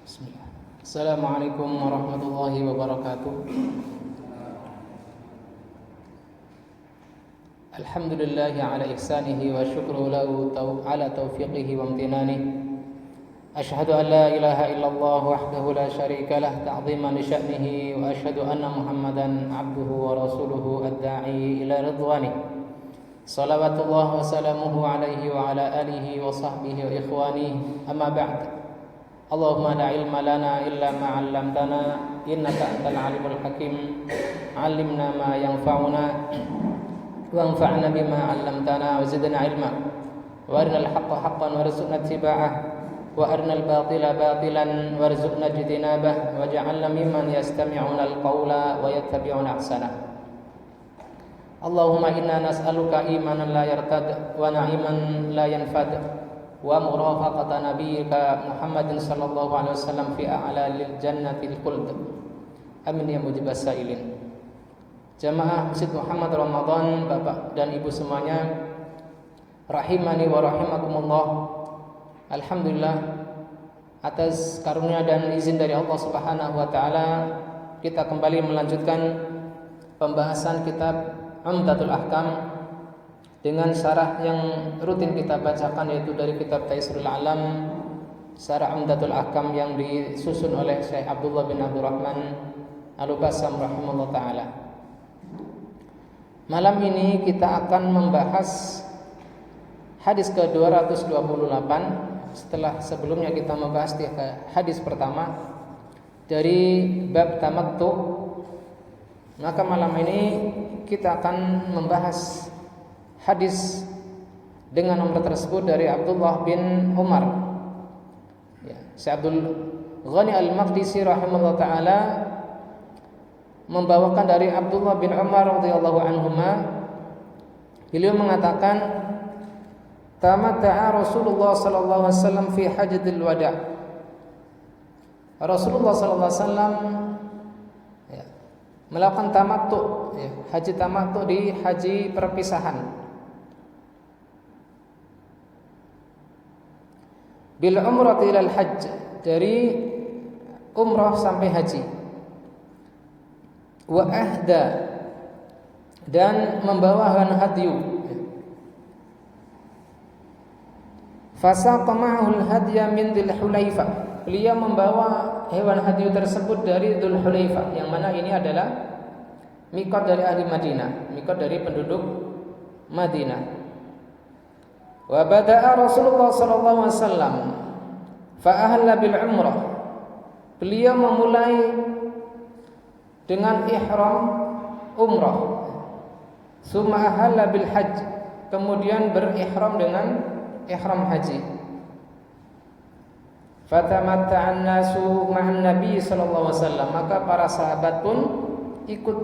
Bismillah. Assalamualaikum warahmatullahi wabarakatuh. Alhamdulillahi ala ihsanihi wa syukru lahu ala taufiqihi wa amtinanihi. Ashhadu an la ilaha illallah wahdahu la syarika lah ta'ziman li sya'nihi wa ashhadu anna Muhammadan abduhu wa rasuluhu ad-da'i ila ridwanihi. Salawatullah wa salamuhu alaihi wa ala alihi wa sahbihi wa ikhwanihi. Amma ba'd. Allahumma la ilma lana illa ma 'allamtana innaka antal alimul hakim. 'Allimna ma yanfa'una wanfa'na bima 'allamtana wa zidna ilma. Wa arinal haqqa haqqan warzuqna ittiba'ah wa arinal batila batilan warzuqna ijtinabah waj'alna mimman yastami'una al-qawla wa yattabi'una ahsanah. Allahumma inna nas'aluka imanan la yartad wa na'iman la yanfad wa murafaqata nabiyyika Muhammadin sallallahu alaihi wasallam fi a'la lil jannatil khuld. Amin ya mujibas sailin. Jamaah Masjid Muhammad Ramadan, Bapak dan Ibu semuanya, rahimani wa rahimakumullah. Alhamdulillah atas karunia dan izin dari Allah Subhanahu wa taala, kita kembali melanjutkan pembahasan kitab Umdatul Ahkam dengan syarah yang rutin kita bacakan, yaitu dari kitab Taisirul Alam, syarah Umdatul Ahkam yang disusun oleh Syekh Abdullah bin Abdurrahman Al-Qassam rahimahullah ta'ala. Malam ini kita akan membahas hadis ke-228 setelah sebelumnya kita membahas hadis pertama dari bab tamattu. Maka malam ini kita akan membahas hadis dengan nomor tersebut dari Abdullah bin Umar. Syekh Abdul Ghani Al-Maqdisi rahimahullah ta'ala membawakan dari Abdullah bin Umar radhiyallahu anhuma. Beliau mengatakan, tamatta'a Rasulullah sallallahu alaihi wasallam fi hajjatil wada'. Rasulullah sallallahu alaihi wasallam melakukan tamattu, haji tamattu di haji perpisahan. Bil umrati ilal hajj, dari umrah sampai haji. Wa ahda, dan membawa hewan hadyu. Fasaqa ma'ahul hadya min Dzul Hulaifah. Beliau membawa hewan hadyu tersebut dari Dzul Hulaifah, yang mana ini adalah miqat dari ahli Madinah, miqat dari penduduk Madinah. Wa bada'a Rasulullah sallallahu alaihi wasallam fa ahalla bil umrah. Beliau memulai dengan ihram umrah. Summa ahalla bil hajj, kemudian berihram dengan ihram haji. Fatamatta'an nasu ma'an nabi sallallahu alaihi wasallam, maka para sahabat pun ikut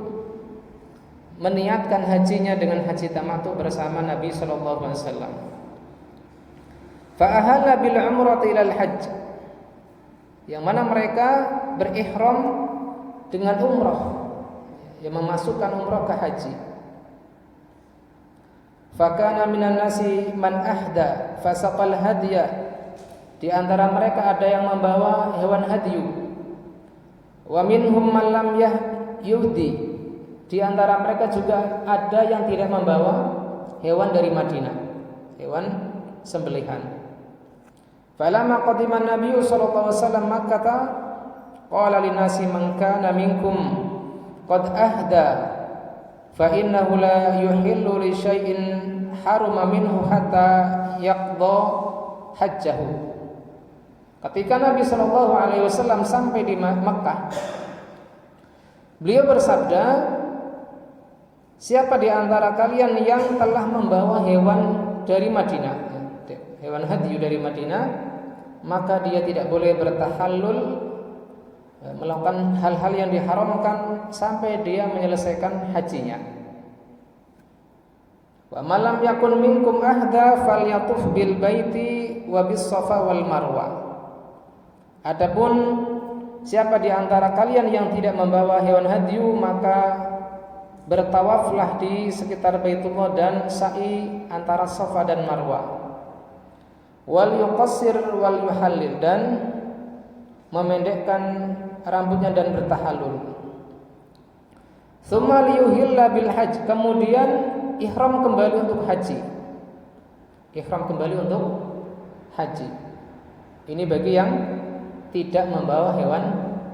meniatkan hajinya dengan haji tamattu bersama Nabi sallallahu alaihi wasallam. Fa ahalla bil umrati ilal hajj, yang mana mereka berihram dengan umrah, yang memasukkan umrah ke haji. Fa kana minan nasi man ahda fasaqal hadya, di antara mereka ada yang membawa hewan hadyu. Wa minhum man lam yuhdi, di antara mereka juga ada yang tidak membawa hewan dari Madinah, hewan sembelihan. Falamma qadima an-nabiy sallallahu alaihi wasallam Makkah, qala linnasi man kana minkum qad ahda fa innahu la yuhillu li syai'in haruma minhu hatta yaqda hajjahu. Ketika Nabi sallallahu alaihi wasallam sampai di Makkah, beliau bersabda, siapa di antara kalian yang telah membawa hewan dari Madinah, hewan hadyu dari Madinah, maka dia tidak boleh bertahallul, melakukan hal-hal yang diharamkan sampai dia menyelesaikan hajinya. Wa malam yakun minkum ahda falyatuf bil baiti wa bis safa wal marwa. Adapun siapa di antara kalian yang tidak membawa hewan hadyu, maka bertawaflah di sekitar Baitullah dan sa'i antara Safa dan Marwah. Wal yuqassir wal yuhallil, dan memendekkan rambutnya dan bertahallul. Tsumma liyuhilla bil hajj, kemudian ihram kembali untuk haji. Ihram kembali untuk haji. Ini bagi yang tidak membawa hewan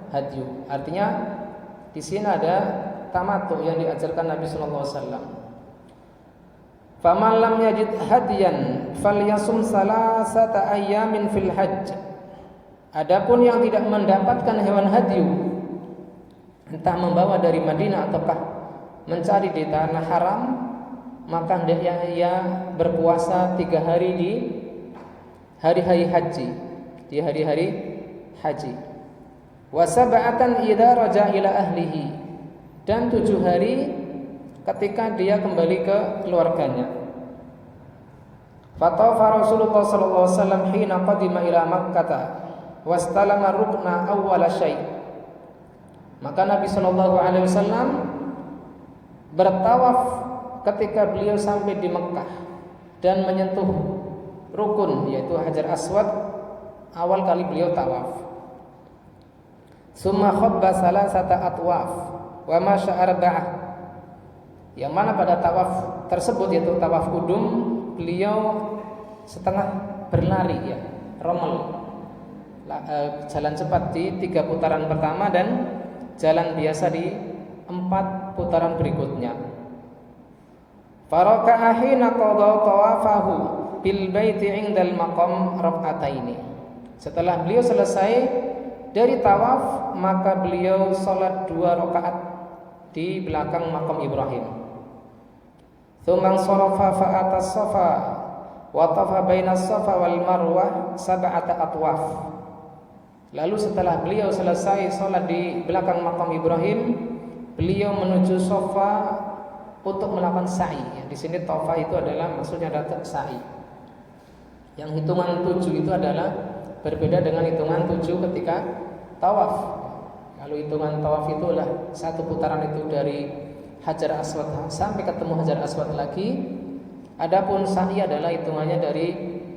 hadyu. Artinya di sini ada tamattu yang diajarkan Nabi sallallahu alaihi wasallam. Faman lam yajid hadiyan falyasum salasata ayyamin fil hajj. Adapun yang tidak mendapatkan hewan hadyu, entah membawa dari Madinah ataukah mencari di tanah haram, maka hendaknya ia berpuasa 3 hari di hari-hari haji, di hari-hari haji. Wa sab'atan idza raja ila ahlihi, dan 7 hari ketika dia kembali ke keluarganya. Fatafa Rasulullah sallallahu alaihi wasallam hina qadima ila Makkah wastalama rukna awwala syai'. Maka Nabi sallallahu alaihi wasallam bertawaf ketika beliau sampai di Mekah dan menyentuh rukun, yaitu Hajar Aswad, awal kali beliau tawaf. Summa khabba salasata atwaf wa masya arba'ah. Yang mana pada tawaf tersebut, yaitu tawaf kudum, beliau setengah berlari, ya, romal, jalan cepat di 3 putaran pertama dan jalan biasa di 4 putaran berikutnya. Faraka'a hina qada tawafahu bil baiti 'indal maqam rak'ataini. Setelah beliau selesai dari tawaf, maka beliau salat 2 rakaat di belakang makam Ibrahim. Tsumma sarafa fa'ata safa wa tafa baina safa wal marwah 7 atwaf. Lalu setelah beliau selesai salat di belakang makam Ibrahim, beliau menuju Safa untuk melakukan sa'i. Di sini tawafa itu adalah maksudnya adalah sa'i. Yang hitungan 7 itu adalah berbeda dengan hitungan 7 ketika tawaf. Kalau hitungan tawaf itulah 1 putaran itu dari Hajar Aswad sampai ketemu Hajar Aswad lagi. Adapun sa'i adalah hitungannya dari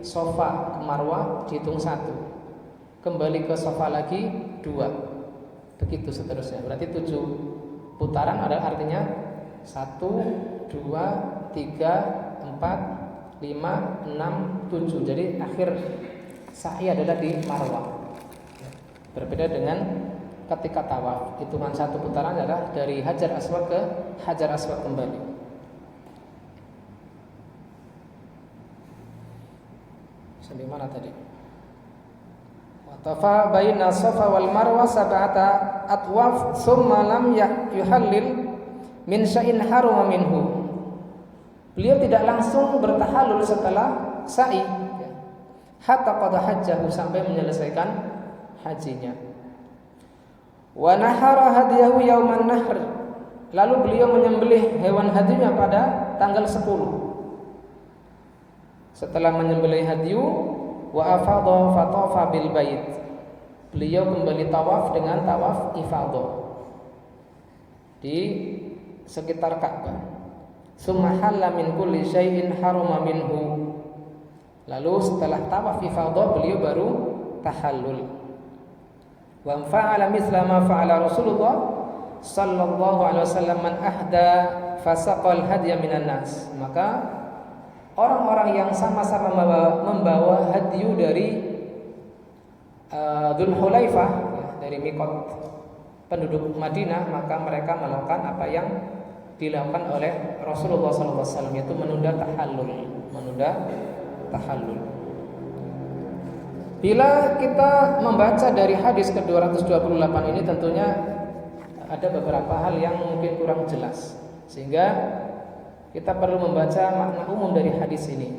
Safa ke Marwah dihitung 1. Kembali ke Safa lagi 2. Begitu seterusnya. Berarti 7 putaran adalah artinya 1, 2, 3, 4, 5, 6, 7. Jadi akhir sa'i adalah di Marwah. Berbeda dengan ketika tawaf, hitungan 1 putaran adalah dari Hajar Aswad ke Hajar Aswad kembali. Sampai mana tadi? Tafa baina Safa wal Marwah 7 atwaf thumma lam yuhallil min syai'in harama minhu. Beliau tidak langsung bertahallul setelah sa'i, hatta qada hajjahu, sampai menyelesaikan hajinya. Wa nahara hadiyahu yauman nahr. Lalu beliau menyembelih hewan hadinya pada tanggal 10. Setelah menyembelih hadiyu, wa afadha fatafa bil bait. Beliau kembali tawaf dengan tawaf ifadah di sekitar Ka'bah. Summa halla min kulli syai'in harama minhu. Lalu setelah tawaf ifadah beliau baru tahallul. Wa fa'ala mithla ma fa'ala Rasulullah sallallahu alaihi wasallam man ahda fasaqal hadya minan nas. Maka orang-orang yang sama-sama membawa hadyu dari Dzul Hulaifah, dari mikot penduduk Madinah, maka mereka melakukan apa yang dilakukan oleh Rasulullah SAW, yaitu menunda tahallul. Bila kita membaca dari hadis ke-228 ini, tentunya ada beberapa hal yang mungkin kurang jelas, sehingga kita perlu membaca makna umum dari hadis ini.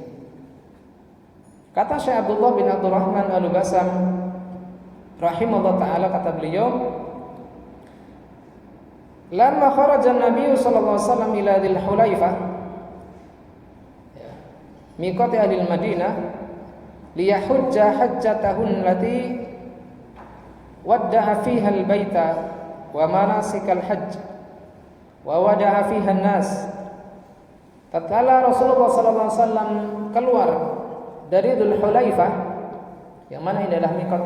Kata Syekh Abdullah bin Abdurrahman Al-Basam rahimahullah ta'ala, kata beliau, lamma kharaja Nabi sallallahu alaihi wasallam ila Dzul Hulaifah miqati ahli Madinah liyahujja hajjatahun lati wadda'a fiha al-baita wa manasikal hajj wa wada'a fiha an-nas. Tatkala Rasulullah sallallahu alaihi wasallam keluar dari Dzul Hulaifah, yang mana ini adalah miqat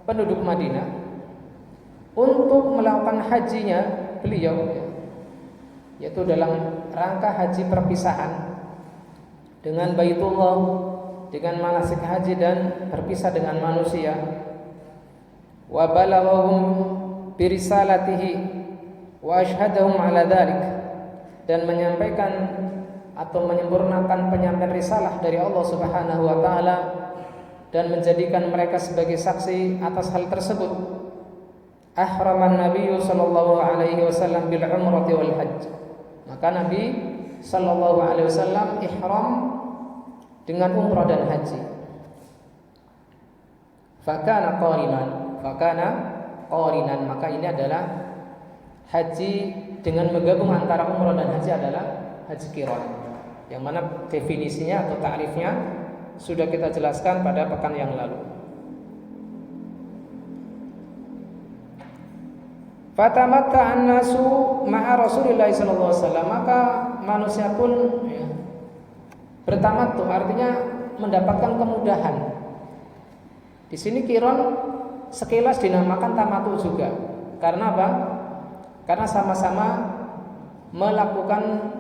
penduduk Madinah untuk melakukan hajinya beliau, yaitu dalam rangka haji perpisahan dengan Baitullah, dengan manasik haji dan berpisah dengan manusia. Wa balaghahum birisalatihi wa asyhadahum ala dzalik, dan menyampaikan atau menyempurnakan penyampaian risalah dari Allah Subhanahu wa taala dan menjadikan mereka sebagai saksi atas hal tersebut. Ahraman Nabi sallallahu alaihi wasallam bil umrati wal hajj. Maka Nabi sallallahu alaihi wasallam ihram dengan umrah dan haji. Fakana qarinan, maka ini adalah haji dengan menggabung antara umrah dan haji adalah haji qiran, yang mana definisinya atau ta'rifnya sudah kita jelaskan pada pekan yang lalu. Fatamatta'an nasu ma'a Rasulillah sallallahu alaihi wasallam, maka manusia pun bertamattu, artinya mendapatkan kemudahan. Di sini qiran sekilas dinamakan tamattu juga. Karena apa? Karena sama-sama melakukan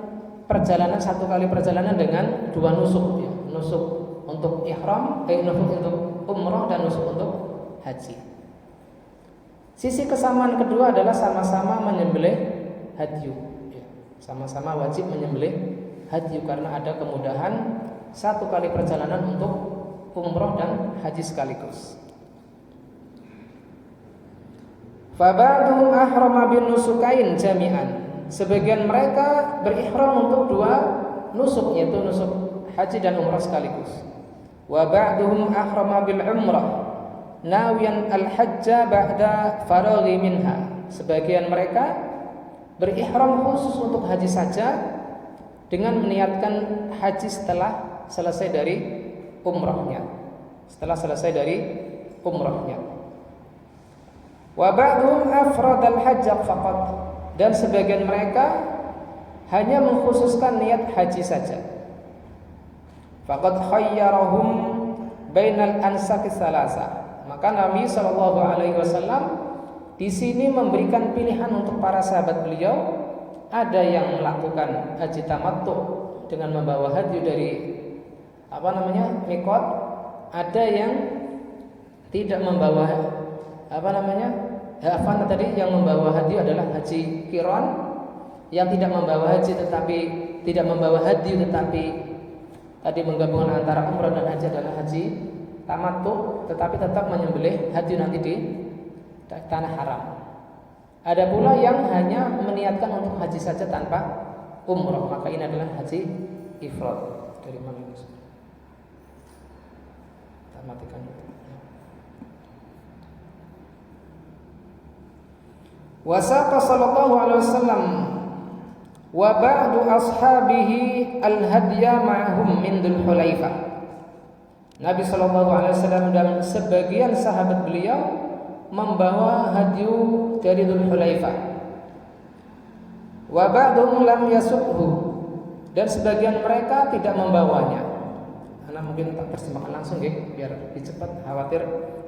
perjalanan, satu kali perjalanan dengan dua nusuk, nusuk untuk ihram, nusuk untuk umrah dan nusuk untuk haji. Sisi kesamaan kedua adalah sama-sama menyembelih hadyu, sama-sama wajib menyembelih hadyu karena ada kemudahan satu kali perjalanan untuk umrah dan haji sekaligus. Faba'duhum ahrama bin nusukain jami'an, sebagian mereka berihram untuk dua nusuk, yaitu nusuk haji dan umrah sekaligus. Wa ba'duhum ahrama bil umrah nawiyan al-hajja ba'da faraghi minha, sebagian mereka berihram khusus untuk haji saja dengan meniatkan haji setelah selesai dari umrahnya. Wa ba'duhum afradal hajj faqat, dan sebagian mereka hanya mengkhususkan niat haji saja. Faqad khayyarahum bainal ansaki salasa, maka Nabi sallallahu alaihi wasallam di sini memberikan pilihan untuk para sahabat beliau. Ada yang melakukan haji tamattu dengan membawa hadyu dari mikot, ada yang tidak membawa yang membawa hadyu adalah haji qiran, yang tidak membawa haji tetapi tidak membawa hadyu tetapi tadi menggabungkan antara umrah dan haji adalah haji tamattu, tetapi tetap menyembelih hadyu nanti di tanah haram. Ada pula yang hanya meniatkan untuk haji saja tanpa umrah, maka ini adalah haji ifrad. Dari mana ini? Kita matikan dulu. Wasaqa sallallahu alaihi wasallam wa ba'du ashabihi al-hadya ma'hum min Dzul Hulaifah. Nabi sallallahu alaihi wasallam dan sebagian sahabat beliau membawa hadyu dari Dzul Hulaifah. Wa ba'dhum lam yasubhu, dan sebagian mereka tidak membawanya. Ana mungkin tak terjemahkan langsung nggih biar lebih cepat, khawatir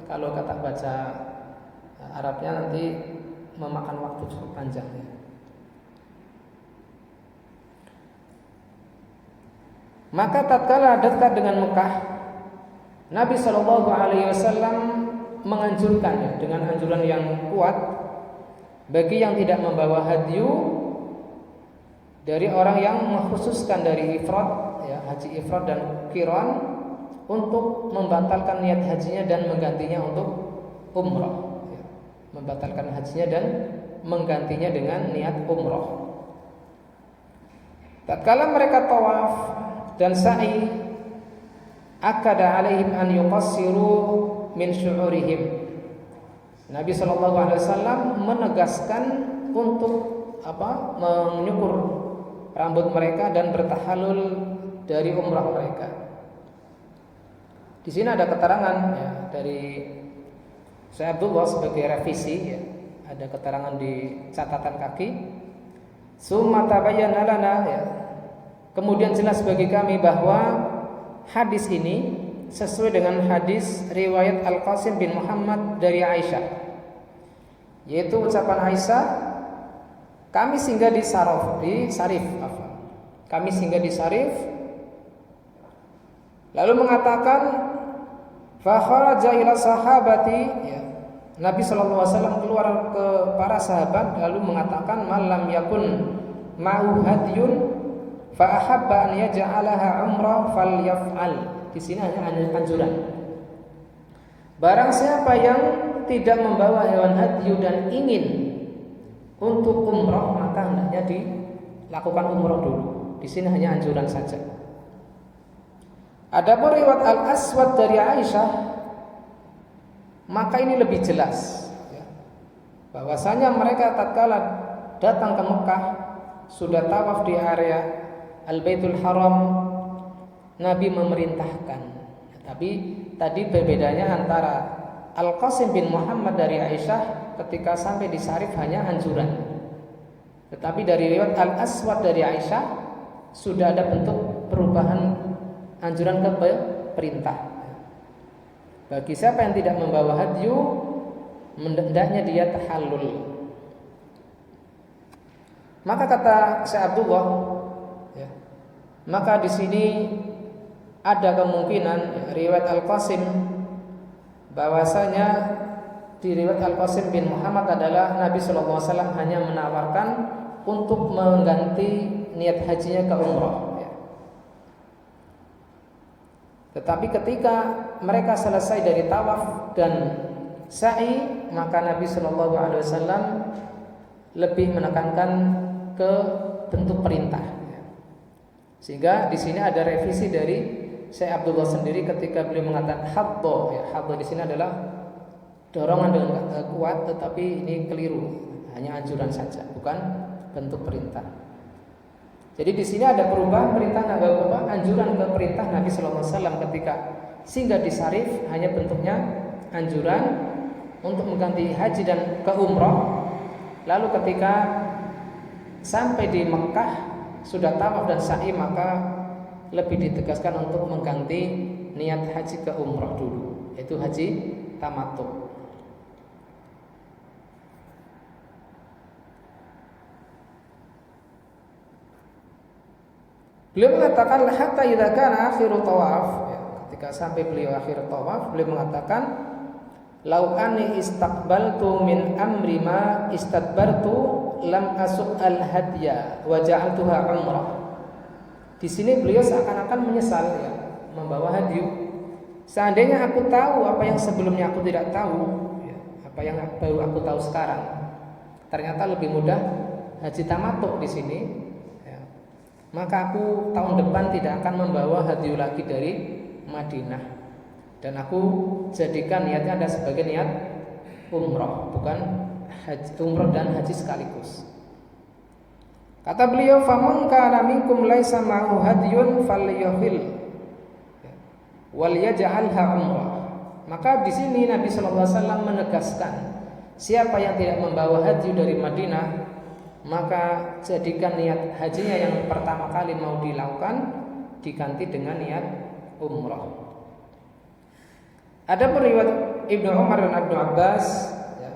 kalau kata baca Arabnya nanti memakan waktu cukup panjang. Maka tatkala dekat dengan Mekah, Nabi sallallahu alaihi wasallam menganjurkan dengan anjuran yang kuat bagi yang tidak membawa hadyu dari orang yang mengkhususkan dari ifrad, haji ifrad dan qiran, untuk membatalkan niat hajinya dan menggantinya untuk umrah. Membatalkan hajinya dan menggantinya dengan niat umrah. Tatkala mereka tawaf dan sa'i, akada alaihim an yuqassiru min syu'urihim. Nabi sallallahu alaihi wasallam menegaskan untuk menyukur rambut mereka dan bertahalul dari umrah mereka. Di sini ada keterangan dari Syekh Abdullah sebagai revisi, ada keterangan di catatan kaki. Summa tabayyana lana, kemudian jelas bagi kami bahwa hadis ini sesuai dengan hadis riwayat Al-Qasim bin Muhammad dari Aisyah, yaitu ucapan Aisyah, kami singgah di Sarif. Kami singgah di Sarif, lalu mengatakan, fa kharaja ila sahabati, ya, Nabi SAW keluar ke para sahabat lalu mengatakan, malam yakun ma'u hadyun fa ahabba an yaj'alaha umrah falyaf'al. Di sini hanya anjuran. Barang siapa yang tidak membawa hewan hadyu dan ingin untuk umrah, maka hendaknya dilakukan umrah dulu. Di sini hanya anjuran saja. Adapun riwayat Al-Aswad dari Aisyah, maka ini lebih jelas, ya, bahwasanya mereka tatkala datang ke Mekah sudah tawaf di area Al-Baitul Haram, Nabi memerintahkan. Tapi tadi berbedanya antara Al-Qasim bin Muhammad dari Aisyah ketika sampai di Sarif hanya anjuran. Tetapi dari riwayat Al-Aswad dari Aisyah sudah ada bentuk perubahan anjuran ke perintah. Bagi siapa yang tidak membawa hadyu, hendaknya dia tahallul. Maka kata Syekh Abdullah, ya, maka di sini ada kemungkinan riwayat Al-Qasim, bahwasanya di riwayat Al-Qasim bin Muhammad adalah Nabi SAW hanya menawarkan untuk mengganti niat hajinya ke umrah, ya. Tetapi ketika mereka selesai dari tawaf dan sa'i, maka Nabi SAW lebih menekankan ke bentuk perintah, ya. Sehingga di sini ada revisi dari Syekh Abdullah sendiri ketika beliau mengatakan haddo, ya, haddo di sini adalah dorongan dengan kuat, tetapi ini keliru, hanya anjuran saja, bukan bentuk perintah. Jadi di sini ada perubahan perintah anjuran ke perintah Nabi Sallallahu Alaihi Wasallam ketika singgah di Sarif, hanya bentuknya anjuran untuk mengganti haji dan ke umrah. Lalu ketika sampai di Mekah sudah tawaf dan sa'i, maka lebih ditegaskan untuk mengganti niat haji ke umrah dulu, yaitu haji tamattu. Beliau mengatakan hatta idza kana akhiru tawaf, ya, ketika sampai beliau akhir tawaf, beliau mengatakan lau anni istaqbaltu min amri ma istadbartu lam asuq al hadya wa ja'altuha umrah. Di sini beliau seakan-akan menyesal, ya, membawa hadyu. Seandainya aku tahu apa yang sebelumnya aku tidak tahu, ya, apa yang baru aku tahu sekarang, ternyata lebih mudah haji tamattu di sini, ya, maka aku tahun depan tidak akan membawa hadyu lagi dari Madinah, dan aku jadikan niatnya ada sebagai niat umrah, bukan haji, umrah dan haji sekaligus. Kata beliau, faman kana minkum laisa ma'hu hadyun falyahil wal yaj'alha umrah. Maka di sini Nabi sallallahu alaihi wasallam menegaskan, siapa yang tidak membawa haji dari Madinah, maka jadikan niat hajinya yang pertama kali mau dilakukan diganti dengan niat umrah. Ada riwayat Ibnu Umar dan Ibnu Abbas, ya,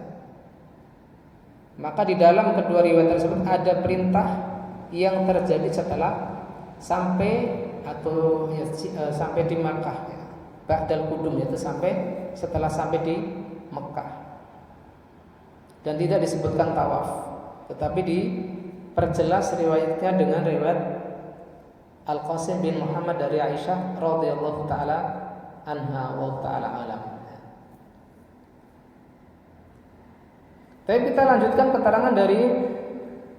maka di dalam kedua riwayat tersebut ada perintah yang terjadi setelah sampai atau ya, sampai di Makkah, ya, ba'dal qudum, yaitu setelah sampai di Mekah, dan tidak disebutkan tawaf, tetapi diperjelas riwayatnya dengan riwayat Al-Qasim bin Muhammad dari Aisyah radhiyallahu taala anha wa ta'ala alam. Tapi kita lanjutkan keterangan dari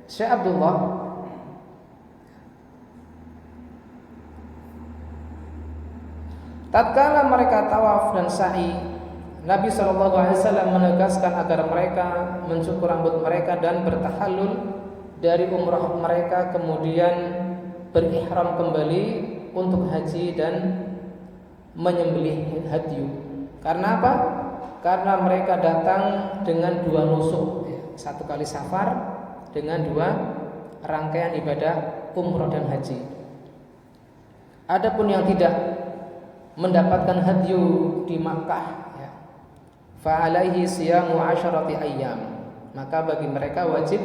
Syekh Abdullah. Tatkala mereka tawaf dan sa'i, Nabi SAW menegaskan agar mereka mencukur rambut mereka dan bertahallul dari umrah mereka, kemudian berihram kembali untuk haji dan menyembelih hadyu. Karena apa? Karena mereka datang dengan dua nusuk, satu kali safar dengan dua rangkaian ibadah umrah dan haji. Adapun yang tidak mendapatkan hadyu di Makkah, ya, fa alaihi siyamu 'asharati ayyam, maka bagi mereka wajib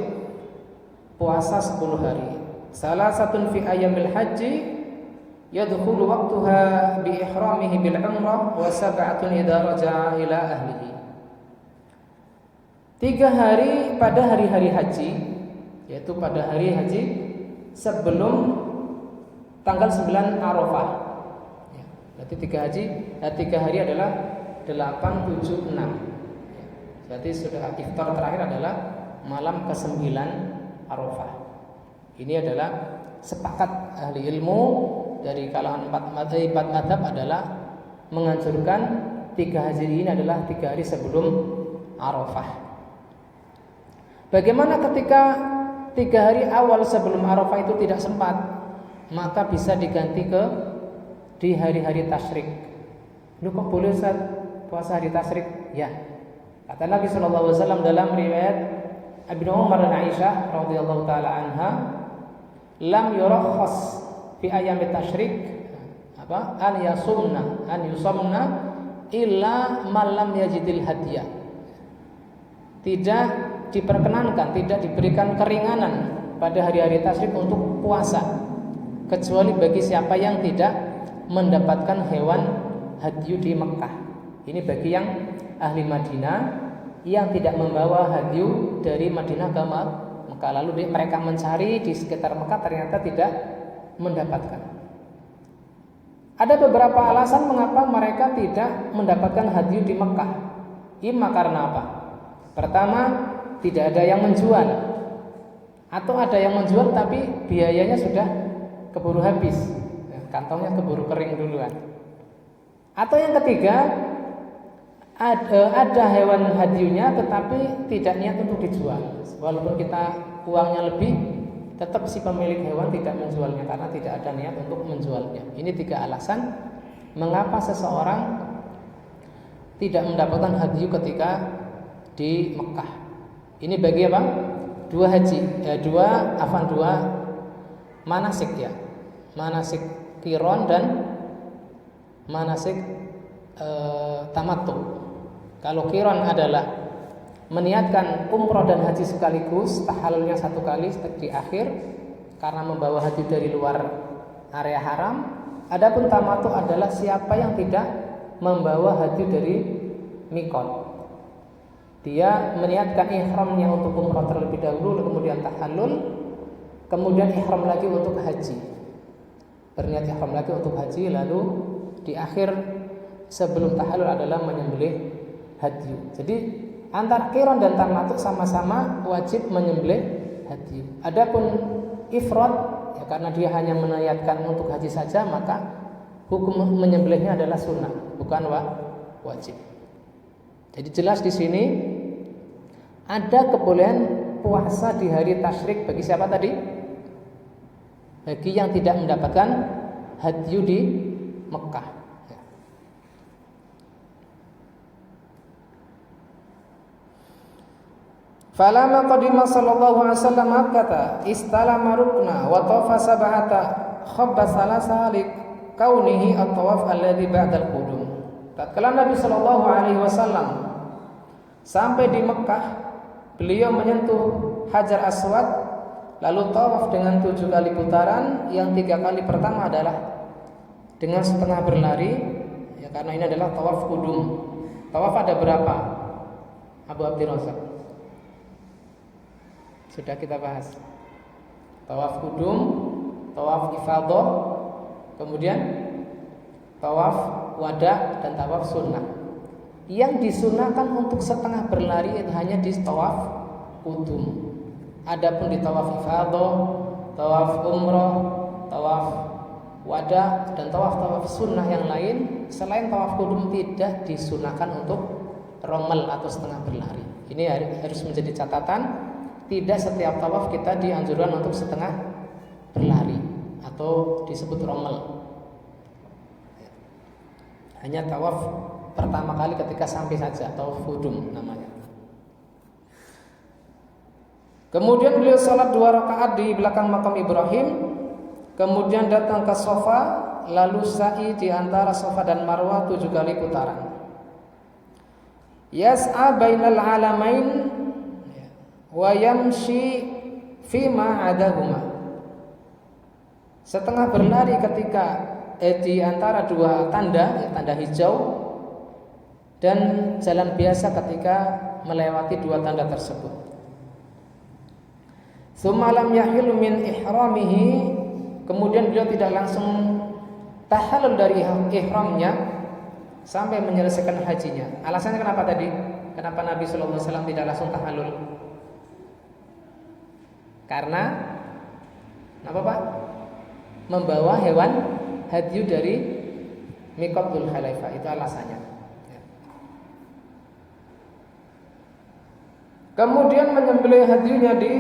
puasa 10 hari. Salah satu fi ayyamil haji yadkhulu waqtaha bi ihramihi bil umrah wa sab'atun idza raja'a ila ahlihi. 3 hari pada hari-hari haji, yaitu pada hari haji sebelum tanggal 9 Arafah. Ya, berarti 3 hari adalah 8, 7, 6. Ya, berarti sudah iftar terakhir adalah malam ke-9 Arafah. Ini adalah sepakat ahli ilmu dari kalangan 4 mazhab adalah menganjurkan 3 hari ini adalah 3 hari sebelum Arafah. Bagaimana ketika 3 hari awal sebelum Arafah itu tidak sempat, maka bisa diganti di hari-hari tasyrik. Lu kok boleh Ustaz puasa hari tasyrik? Ya. Kata Nabi sallallahu alaihi wasallam dalam riwayat Ibnu Umar dan Aisyah radhiyallahu taala anha, lam yurakhas fi ayyamit tasyrik an yusumna illa man lam yajidil hadya. Tidak diperkenankan, tidak diberikan keringanan pada hari-hari tasyrik untuk puasa kecuali bagi siapa yang tidak mendapatkan hewan hadyu di Mekah. Ini bagi yang ahli Madinah yang tidak membawa hadyu dari Madinah ke Mekah, lalu mereka mencari di sekitar Mekah ternyata tidak mendapatkan. Ada beberapa alasan mengapa mereka tidak mendapatkan hadyu di Mekah. Imma karena apa? Pertama, tidak ada yang menjual, atau ada yang menjual tapi biayanya sudah keburu habis, kantongnya keburu kering duluan. Atau yang ketiga, ada hewan hadyunya tetapi tidak niat untuk dijual. Walaupun kita uangnya lebih, tetap si pemilik hewan tidak menjualnya karena tidak ada niat untuk menjualnya. Ini 3 alasan mengapa seseorang tidak mendapatkan hadyu ketika di Mekah. Ini bagi apa? 2 haji, 2 manasik ya. Manasik qiron dan manasik tamattu. Kalau qiron adalah meniatkan umroh dan haji sekaligus, tahallulnya 1 kali di akhir karena membawa haji dari luar area haram. Adapun tamattu adalah siapa yang tidak membawa haji dari mikot. Dia meniatkan ihramnya untuk umrah terlebih dahulu, kemudian tahallul, kemudian ihram lagi untuk haji. Berniat ihram lagi untuk haji, lalu di akhir sebelum tahallul adalah menyembelih hadyu. Jadi antara qiron dan tamattu sama-sama wajib menyembelih hadyu. Adapun ifrad, ya karena dia hanya meniatkan untuk haji saja, maka hukum menyembelihnya adalah sunnah, bukan wajib. Jadi jelas di sini ada kebolehan puasa di hari tasyrik bagi siapa tadi? Bagi yang tidak mendapatkan hadyu di Mekah. Falamma qadima sallallahu alaihi wasallam Makkah istalama rukna wa tawafa sab'ata khabba salasa li kaunihi at-tawaf alladhi ba'da al-qudum. Tatkala Nabi sallallahu alaihi wasallam sampai di Mekah, beliau menyentuh Hajar Aswad lalu tawaf dengan 7 kali putaran, yang 3 kali pertama adalah dengan setengah berlari, ya karena ini adalah tawaf qudum. Tawaf ada berapa? Abu Abdirrazzaq. Sudah kita bahas. Tawaf qudum, tawaf ifadah, kemudian tawaf wada dan tawaf sunnah. Yang disunahkan untuk setengah berlari hanya di tawaf qudum. Adapun di tawaf ifadah, tawaf umrah, tawaf wada dan tawaf sunnah yang lain selain tawaf qudum tidak disunahkan untuk romal atau setengah berlari. Ini harus menjadi catatan. Tidak setiap tawaf kita dianjurkan untuk setengah berlari atau disebut romal. Hanya tawaf pertama kali ketika sampai saja, tawaf qudum namanya. Kemudian beliau salat 2 rakaat di belakang makam Ibrahim, kemudian datang ke Safa lalu sa'i di antara Safa dan Marwah 7 kali putaran. Yas'a bainal alamain wa yamshi fima adahuma. Setengah berlari ketika di antara dua tanda, tanda hijau, dan jalan biasa ketika melewati dua tanda tersebut. Tsumma lam yahil min ihramihi, kemudian beliau tidak langsung tahallul dari ihramnya sampai menyelesaikan hajinya. Alasannya kenapa tadi? Kenapa Nabi sallallahu alaihi wasallam tidak langsung tahallul? Karena apa Pak? Membawa hewan hadyu dari miqat Dzul Hulaifah, itu alasannya. Kemudian menyembelih hadyunya di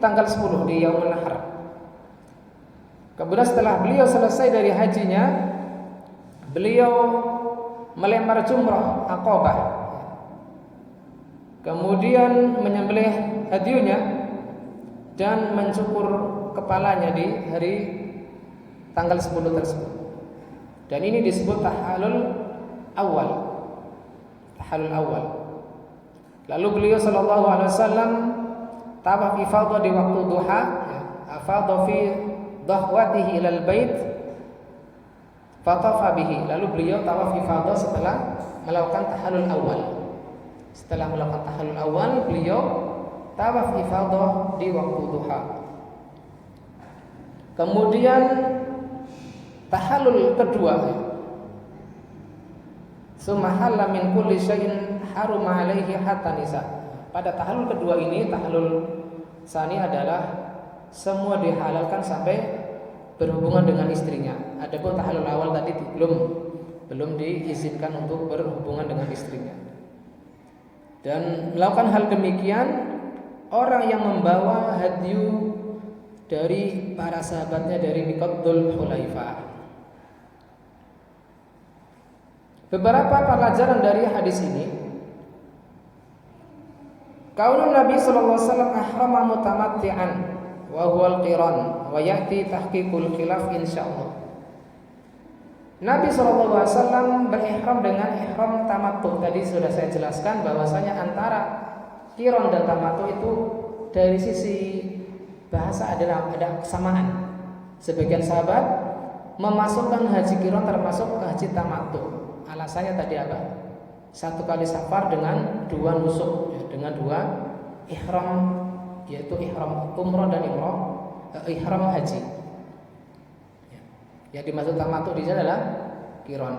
tanggal 10 di Yaumul Nahar. Kemudian setelah beliau selesai dari hajinya, beliau melempar jumrah Aqabah. Kemudian menyembelih hadyunya dan mencukur kepalanya di hari tanggal 10 tersebut. Dan ini disebut tahallul awal. Tahallul awal. Lalu beliau sallallahu alaihi wasallam tawaf ifadah di waktu duha, afadha fi dhahwatihi ilal bait fatafa bihi. Lalu beliau tawaf ifadah setelah melakukan tahallul awal. Setelah melakukan tahallul awal, beliau tawaf ifadah di waktu duha. Kemudian tahallul kedua, sumahalla min kulli syai'in haruma alaihi hatta nisa. Pada tahallul kedua ini, tahallul sani adalah semua dihalalkan sampai berhubungan dengan istrinya. Adapun tahallul awal tadi belum diizinkan untuk berhubungan dengan istrinya. Dan melakukan hal demikian orang yang membawa hadyu dari para sahabatnya dari miqat Dzul Hulaifah. Beberapa pelajaran dari hadis ini. Kaulun Nabi sallallahu alaihi wasallam ahrama mutamatti'an wa huwal qiran wa ya'ti tahqiqul khilaf insyaallah. Nabi sallallahu alaihi wasallam berihram dengan ihram tamattu. Tadi sudah saya jelaskan bahwasanya antara qiran dan tamattu itu dari sisi bahasa ada kesamaan. Sebagian sahabat memasukkan haji qiran termasuk ke haji tamattu. Alasannya tadi apa? Satu kali safar dengan dua nusuk, dengan dua ihram, yaitu ihram umrah dan ihram haji. Yang dimaksud tamattu di sini adalah qiran.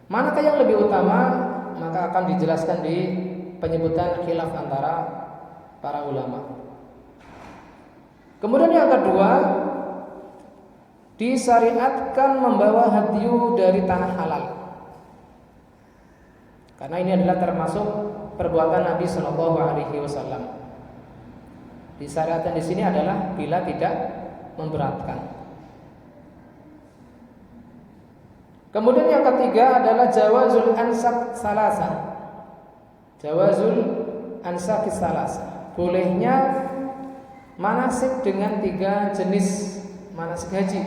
Manakah yang lebih utama? Maka akan dijelaskan di penyebutan khilaf antara para ulama. Kemudian yang kedua, disyariatkan membawa hadyu dari tanah halal. Karena ini adalah termasuk perbuatan Nabi Shallallahu Alaihi Wasallam. Disyariatkan di sini adalah bila tidak memberatkan. Kemudian yang ketiga adalah jawazul ansak salasa. Jawazul ansak salasa. Bolehnya manasik dengan 3 jenis manasik haji,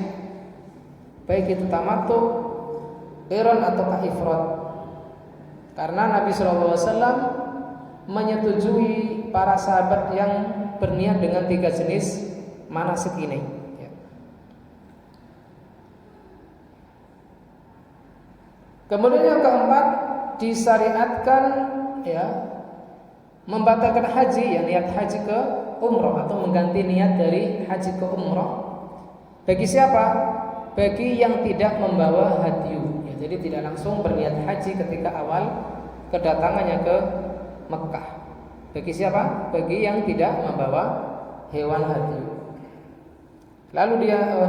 baik itu tamattu, qiran atau ifrad. Karena Nabi sallallahu alaihi wasallam menyetujui para sahabat yang berniat dengan 3 jenis manasik ini. Kemudian yang keempat, disyariatkan membatalkan haji, niat haji ke umrah atau mengganti niat dari haji ke umrah. Bagi siapa? Bagi yang tidak membawa hadyu. Jadi tidak langsung berniat haji ketika awal kedatangannya ke Mekah. Bagi siapa? Bagi yang tidak membawa hewan hadyu.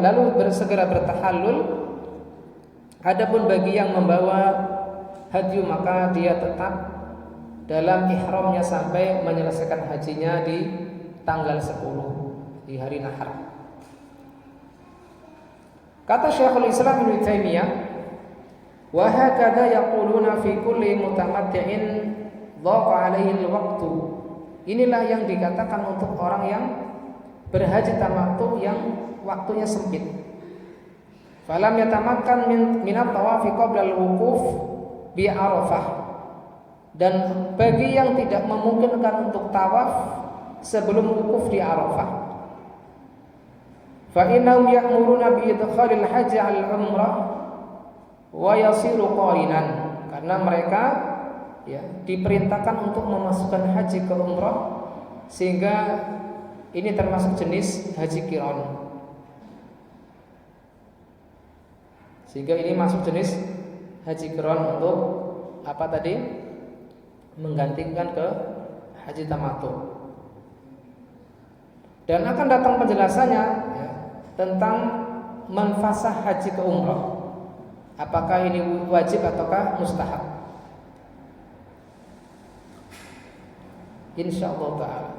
Lalu segera bertahallul. Adapun bagi yang membawa hadyu, maka dia tetap dalam ihramnya sampai menyelesaikan hajinya di tanggal 10 di hari Nahar. Kata Syekhul Islam Ibnu Taimiyah, wa hakadha yaquluna fi kulli mutamatti'in dhaqa 'alaihi al-waqtu. Inilah yang dikatakan untuk orang yang berhaji tamattu yang waktunya sempit. Falam yatamakkan min at-tawafi qabla al-wuquf bi Arafah. Dan bagi yang tidak memungkinkan untuk tawaf sebelum wukuf di Arafah, fa innahum ya'muruna bi idkhalil haji al-umrah wa yasiru qarinan. Karena mereka diperintahkan untuk memasukkan haji ke umrah, sehingga ini termasuk jenis haji qiran. Sehingga ini masuk jenis haji qiran untuk apa tadi? Menggantikan ke haji tamattu. Dan akan datang penjelasannya tentang menfasah haji ke umrah. Apakah ini wajib ataukah mustahab? Insyaallah ta'ala.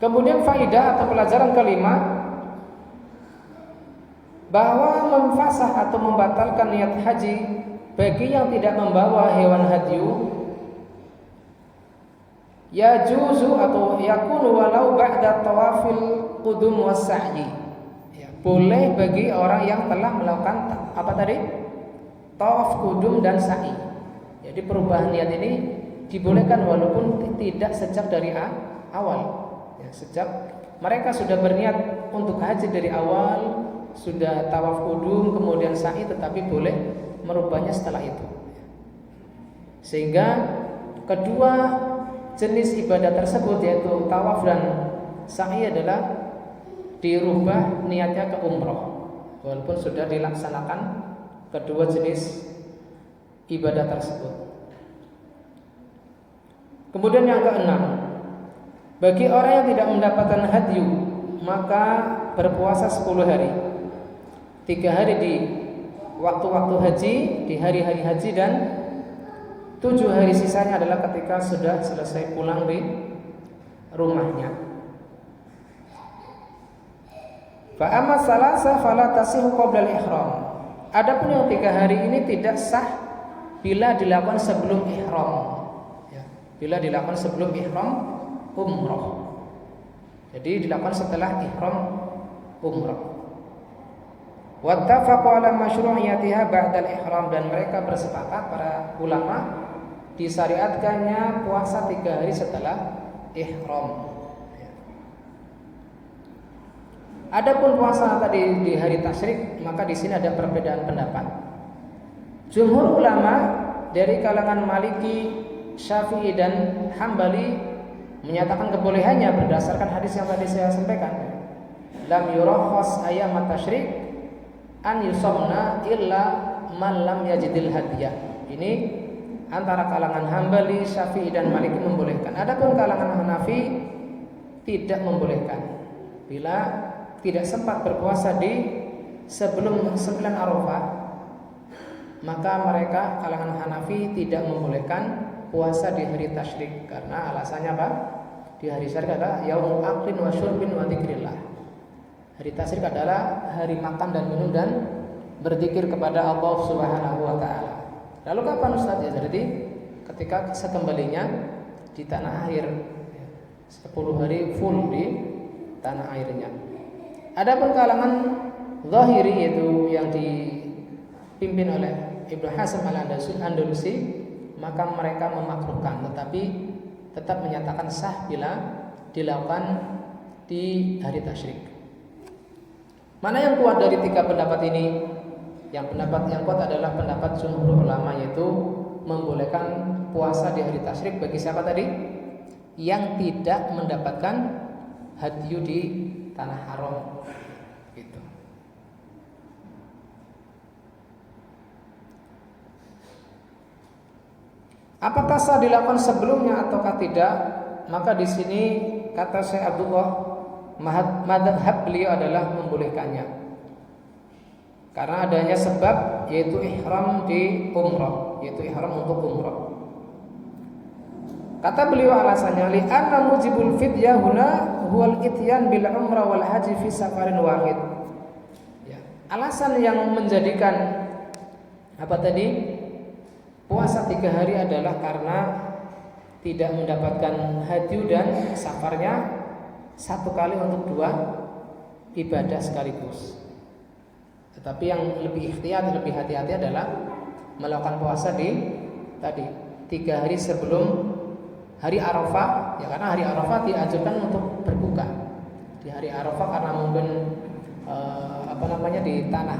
Kemudian faidah atau pelajaran kelima, bahwa memfasah atau membatalkan niat haji bagi yang tidak membawa hewan hadyu yajuzu atau yakunu walau ba'da tawafil qudum was sa'yi. Boleh bagi orang yang telah melakukan apa tadi? Tawaf kudum dan sa'i. Jadi perubahan niat ini dibolehkan walaupun tidak sejak dari awal. Sejak mereka sudah berniat untuk haji dari awal, sudah tawaf kudum kemudian sa'i, tetapi boleh merubahnya setelah itu. Sehingga kedua jenis ibadah tersebut, yaitu tawaf dan sa'i, adalah dirubah niatnya ke umroh walaupun sudah dilaksanakan kedua jenis ibadah tersebut. Kemudian yang keenam, bagi orang yang tidak mendapatkan hadyu, maka berpuasa 10 hari, 3 hari di waktu-waktu haji, di hari-hari haji, dan 7 hari sisanya adalah ketika sudah selesai pulang di rumahnya. Fa amma salasa fala tasihu qabla al-ihram. Adapun yang 3 hari ini tidak sah bila dilakukan sebelum ihram. Bila dilakukan sebelum ihram umrah. Jadi dilakukan setelah ihram umrah. Wattafaqu ala masyru'iyatiha ba'da al-ihram, dan mereka bersepakat para ulama disyariatkannya puasa 3 hari setelah ihram. Adapun puasa tadi di hari tasyrik, maka di sini ada perbedaan pendapat. Jumhur ulama dari kalangan Maliki, Syafi'i dan Hambali menyatakan kebolehannya berdasarkan hadis yang tadi saya sampaikan. Lam yurakhas ayyamat tasyrik an yusomna illa man lam yajidil hadiyah. Ini antara kalangan Hambali, Syafi'i dan Maliki membolehkan. Adapun kalangan Hanafi tidak membolehkan. Bila tidak sempat berpuasa di sebelum 9 Arafah, maka mereka kalangan Hanafi tidak membolehkan puasa di hari tasyrik. Karena alasannya apa? Di hari tasyrik adalah yaumul aklin wa syurbin wa dzikrillah. Hari tasyrik adalah hari makan dan minum dan berzikir kepada Allah Subhanahu wa taala. Lalu kapan Ustaz? Ya, jadi ketika sekembalinya di tanah air, 10 hari full di tanah airnya. Adapun kalangan Zahiri, yaitu yang dipimpin oleh Ibnu Hazm al-Andalusi, maka mereka memakruhkan, tetapi tetap menyatakan sah bila dilakukan di hari tasyrik. Mana yang kuat dari 3 pendapat ini? Yang pendapat yang kuat adalah pendapat jumhur ulama, yaitu membolehkan puasa di hari tasyrik bagi siapa tadi? Yang tidak mendapatkan hadyu di tanah haram. Gitu. Apakah sah dilakukan sebelumnya ataukah tidak? Maka di sini kata Syekh Abdullah, madhab beliau adalah membolehkannya. Karena adanya sebab, yaitu ihram di umrah, yaitu ihram untuk umrah. Kata beliau alasannya, li anna mujibul fidyah huna huwal ityan bil umrah wal haji fi safarin wahid. Ya. Alasan yang menjadikan apa tadi? Puasa 3 hari adalah karena tidak mendapatkan hadyu dan safarnya 1 kali untuk 2 ibadah sekaligus. Tetapi yang lebih ikhtiyat, lebih hati-hati adalah melakukan puasa di tadi 3 hari sebelum hari Arafah, ya, karena hari Arafah dianjurkan untuk berbuka. Di hari Arafah karena mungkin di tanah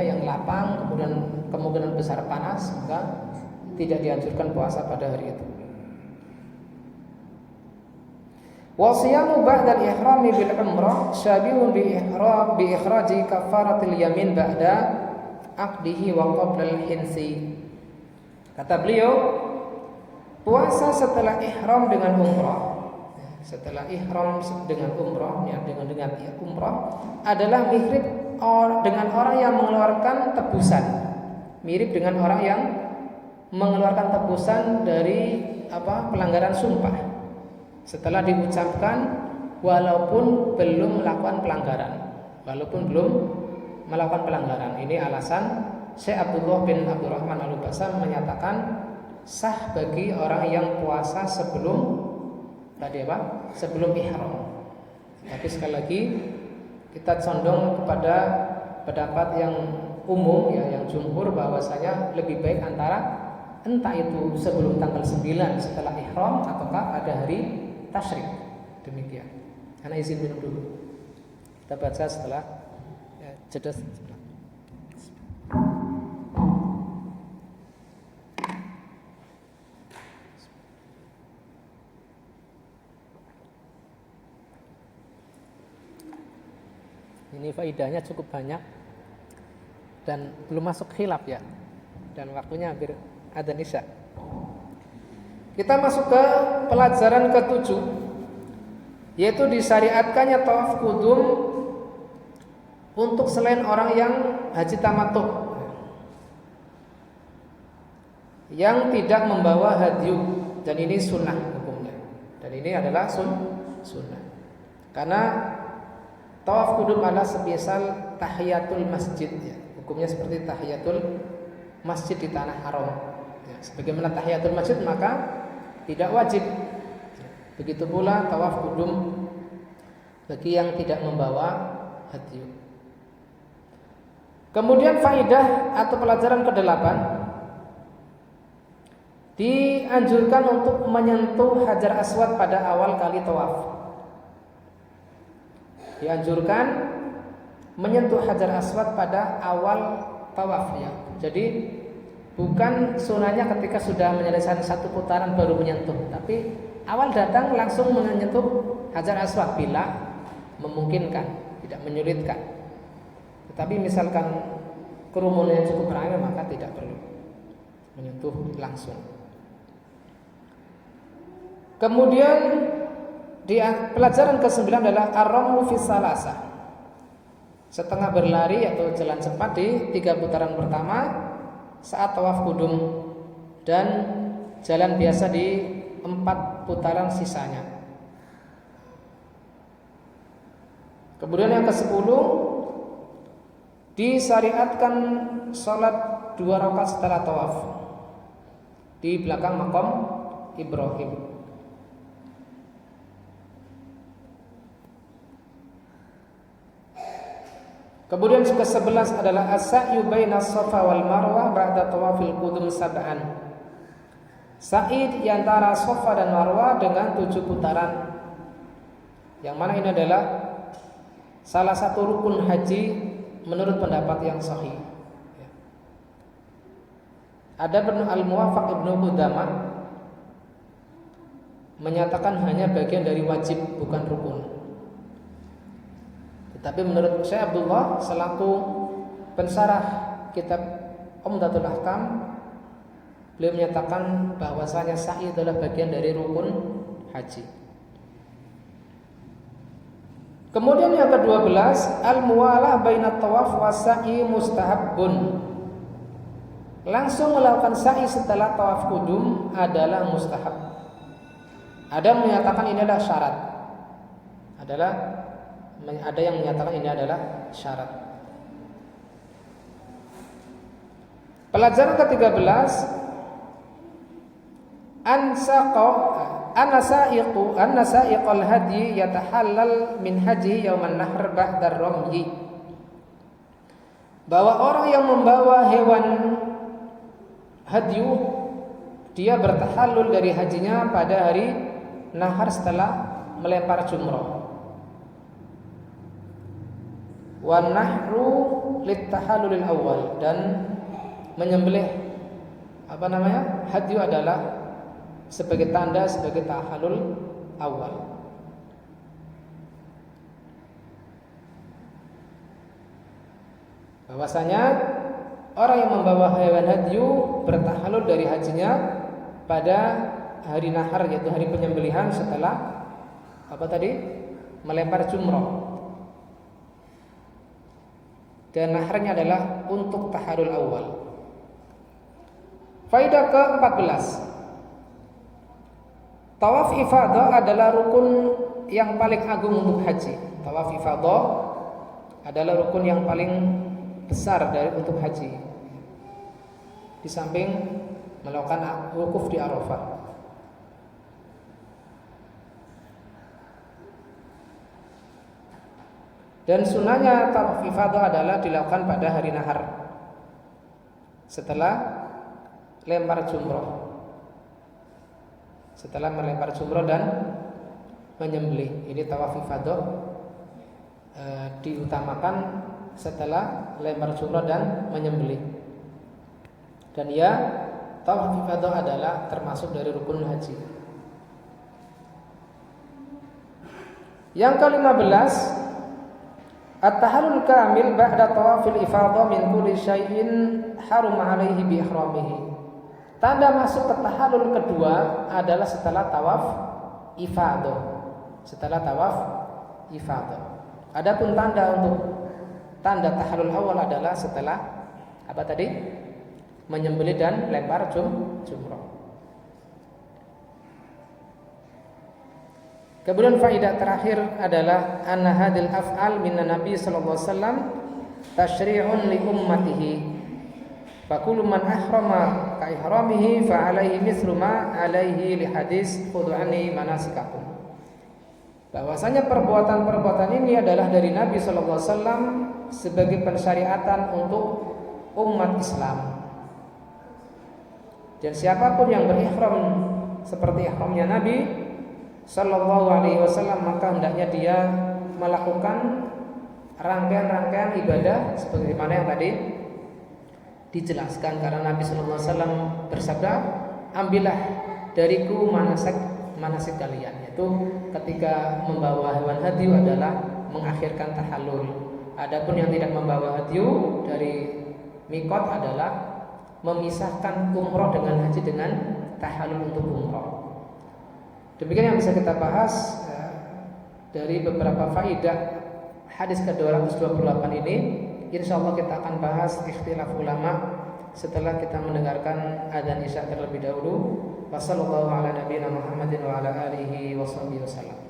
yang lapang, kemudian kemungkinan besar panas, maka tidak dianjurkan puasa pada hari itu. Wa siyamu ba'da al-ihrami bil umrah syabihun bi ikhraji kafaratil yamin ba'da aqdihi wa qabla al-hinsi. Kata beliau, puasa setelah ihram dengan umrah, setelah ihram dengan umrah, dengan umrah adalah mirip dengan orang yang mengeluarkan tebusan. Mirip dengan orang yang mengeluarkan tebusan dari pelanggaran sumpah setelah diucapkan walaupun belum melakukan pelanggaran. Ini alasan Syekh Abdullah bin Abdurrahman Al-Basam menyatakan sah bagi orang yang puasa sebelum ihram. Tapi sekali lagi kita condong kepada pendapat yang umum, ya, yang jumhur, bahwasanya lebih baik entah itu sebelum tanggal 9 setelah ihram ataukah pada hari tasyrik. Demikian. Karena izin minum dulu. Kita baca setelah jeda sebentar. Ini faidahnya cukup banyak dan belum masuk khilaf, ya. Dan waktunya hampir adzan isya. Kita masuk ke pelajaran ke-7, yaitu disyariatkannya tawaf qudum untuk selain orang yang haji tamattu, yang tidak membawa hadyu, dan ini sunnah hukumnya. Dan ini adalah sunnah. Karena tawaf qudum adalah semisal tahiyatul masjid, ya. Hukumnya seperti tahiyatul masjid di tanah haram, ya. Sebagaimana tahiyatul masjid maka tidak wajib. Begitu pula tawaf qudum bagi yang tidak membawa hadyu. Kemudian faidah atau pelajaran ke-8, dianjurkan untuk menyentuh Hajar Aswad pada awal kali tawaf. Dianjurkan menyentuh Hajar Aswad pada awal tawaf, ya. Jadi bukan sunahnya ketika sudah menyelesaikan satu putaran baru menyentuh, tapi awal datang langsung menyentuh Hajar Aswad bila memungkinkan, tidak menyulitkan. Tetapi misalkan kerumunannya cukup ramai, maka tidak perlu menyentuh langsung. Kemudian di pelajaran ke-9 adalah ar-ramlu fi salasah. Setengah berlari atau jalan cepat di 3 putaran pertama saat tawaf qudum, dan jalan biasa di 4 putaran sisanya. Kemudian yang ke-10, disyariatkan sholat 2 rakaat setelah tawaf di belakang maqam Ibrahim. Kemudian ke-11 adalah as-sa'yu bainas Safa wal Marwah ba'da tawafil qudum sab'an. Sa'i di antara Safa dan Marwah dengan 7 putaran. Yang mana ini adalah salah satu rukun haji menurut pendapat yang sahih. Ada Al-Muwafaq Ibnu Qudamah menyatakan hanya bagian dari wajib, bukan rukun. Tapi menurut Syekh Abdullah selaku pensarah kitab Umdatul Ahkam, beliau menyatakan bahwasanya sa'i adalah bagian dari rukun haji. Kemudian yang ke-12, al-muwalah bainat tawaf wa sa'i mustahabbun. Langsung melakukan sa'i setelah tawaf qudum adalah mustahab. Ada yang menyatakan ini adalah syarat. Ada yang menyatakan ini adalah syarat. Pelajaran ke-13, an-nasa'iqul hadyi yatahallal min haji yauman nahr ba'da ramyi. bahwa orang yang membawa hewan hadyu dia bertahallul dari hajinya pada hari nahar setelah melempar jumrah. Wa nahru littahallulil awal, dan menyembelih hadyu adalah sebagai tanda sebagai tahallul awal. Bahwasanya orang yang membawa hewan hadyu bertahallul dari hajinya pada hari nahar, yaitu hari penyembelihan setelah melempar jumrah. Dan naharnya adalah untuk tahallul awal. Faidah ke-14. Tawaf ifadah adalah rukun yang paling agung untuk haji. Tawaf ifadah adalah rukun yang paling besar untuk haji. Di samping melakukan wukuf di Arafah. Dan sunnahnya tawaf ifadah adalah dilakukan pada hari nahar setelah lempar jumrah. Setelah melempar jumrah dan menyembelih. Ini tawaf ifadah diutamakan setelah lempar jumrah dan menyembelih. Dan tawaf ifadah adalah termasuk dari rukun haji. Yang ke-15, at-tahallul kamil ba'da tawafil ifadah min kulli syai'in harum 'alaihi bi ihramihi. Tanda masuk ke tahallul kedua adalah setelah tawaf ifadah. Setelah tawaf ifadah. Adapun tanda tahallul awal adalah setelah menyembelih dan lempar jumrah. Kemudian faedah terakhir adalah anna hadil af'al minan nabi sallallahu alaihi wasallam tasyri'un li ummatihi. Fa kullu man ahrama ka ihramihi fa alaihi mithlu ma alaihi li hadis khudhu anni manasikakum. Bahwasanya perbuatan-perbuatan ini adalah dari Nabi sallallahu alaihi wasallam sebagai pensyariatan untuk umat Islam. Dan siapapun yang berihram seperti ihramnya Nabi sallallahu alaihi wasallam, maka hendaknya dia melakukan rangkaian-rangkaian ibadah sebagaimana yang tadi dijelaskan. Karena Nabi sallallahu alaihi wasallam bersabda, "Ambillah dariku manasik kalian," yaitu ketika membawa hewan hadyu adalah mengakhirkan tahallul. Adapun yang tidak membawa hadyu dari mikot adalah memisahkan umroh dengan haji dengan tahallul untuk umroh. Demikian yang bisa kita bahas dari beberapa faidah hadis ke-228 ini. Insyaallah kita akan bahas ikhtilaf ulama setelah kita mendengarkan adzan Isya terlebih dahulu. Wassallallahu ala nabiyina Muhammadin wa ala alihi washabbihi wasallam.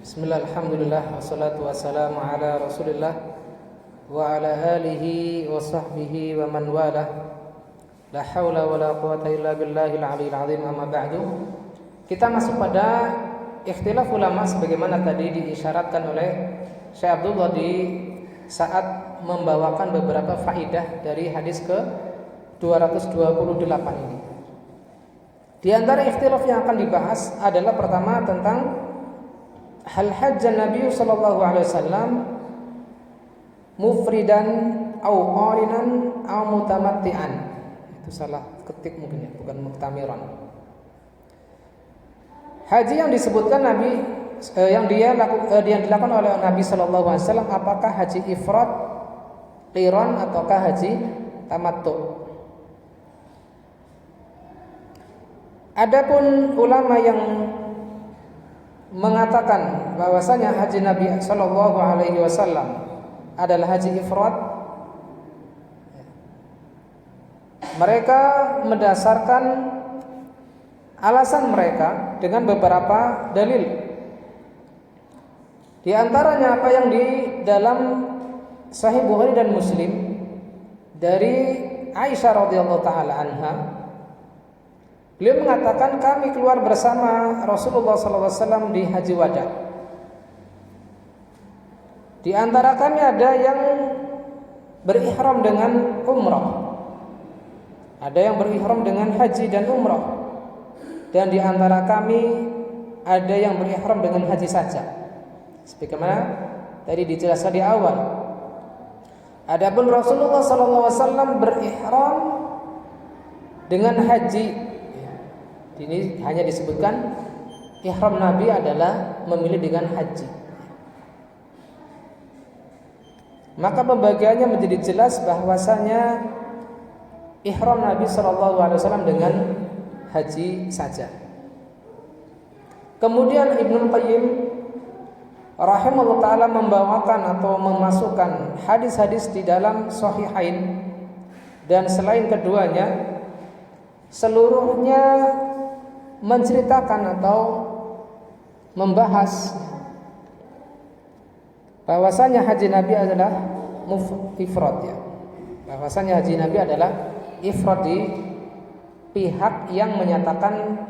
Bismillah, alhamdulillah, wassalatu wassalamu ala Rasulillah wa ala alihi wa sahbihi wa man walah. La haula wa la quwata illa billahil aliyil azim, amma ba'du. Kita masuk pada ikhtilaf ulama sebagaimana tadi diisyaratkan oleh Syekh Abdullah di saat membawakan beberapa faidah dari hadis ke 228 ini. Di antara ikhtilaf yang akan dibahas adalah pertama tentang hal hajjan Nabi sallallahu alaihi wasallam mufridan au qarinan au mutamatti'an. Itu salah ketik mungkin ya, bukan muktamiran. Haji yang disebutkan Nabi yang dilakukan oleh Nabi sallallahu alaihi wasallam, apakah haji ifrad, qiran ataukah haji tamattu? Adapun ulama yang mengatakan bahwasanya haji Nabi sallallahu alaihi wasallam adalah haji ifrad, mereka mendasarkan alasan mereka dengan beberapa dalil. Di antaranya apa yang di dalam Sahih Bukhari dan Muslim dari Aisyah radhiyallahu taala anha, Beliau mengatakan kami keluar bersama Rasulullah SAW di Haji Wada. Di antara kami ada yang berihram dengan umrah, ada yang berihram dengan haji dan umrah, dan di antara kami ada yang berihram dengan haji saja. Sebagaimana tadi dijelaskan di awal. Adapun Rasulullah SAW berihram dengan haji. Ini hanya disebutkan ihram Nabi adalah memilih dengan haji. Maka pembagiannya menjadi jelas bahwasanya ihram Nabi SAW dengan haji saja. Kemudian Ibnu Qayyim rahimahullah ta'ala membawakan atau memasukkan hadis-hadis di dalam Sahihain, dan selain keduanya seluruhnya menceritakan atau membahas bahwasanya haji Nabi adalah ifrad, ya. Bahwasanya haji Nabi adalah ifrad di pihak yang menyatakan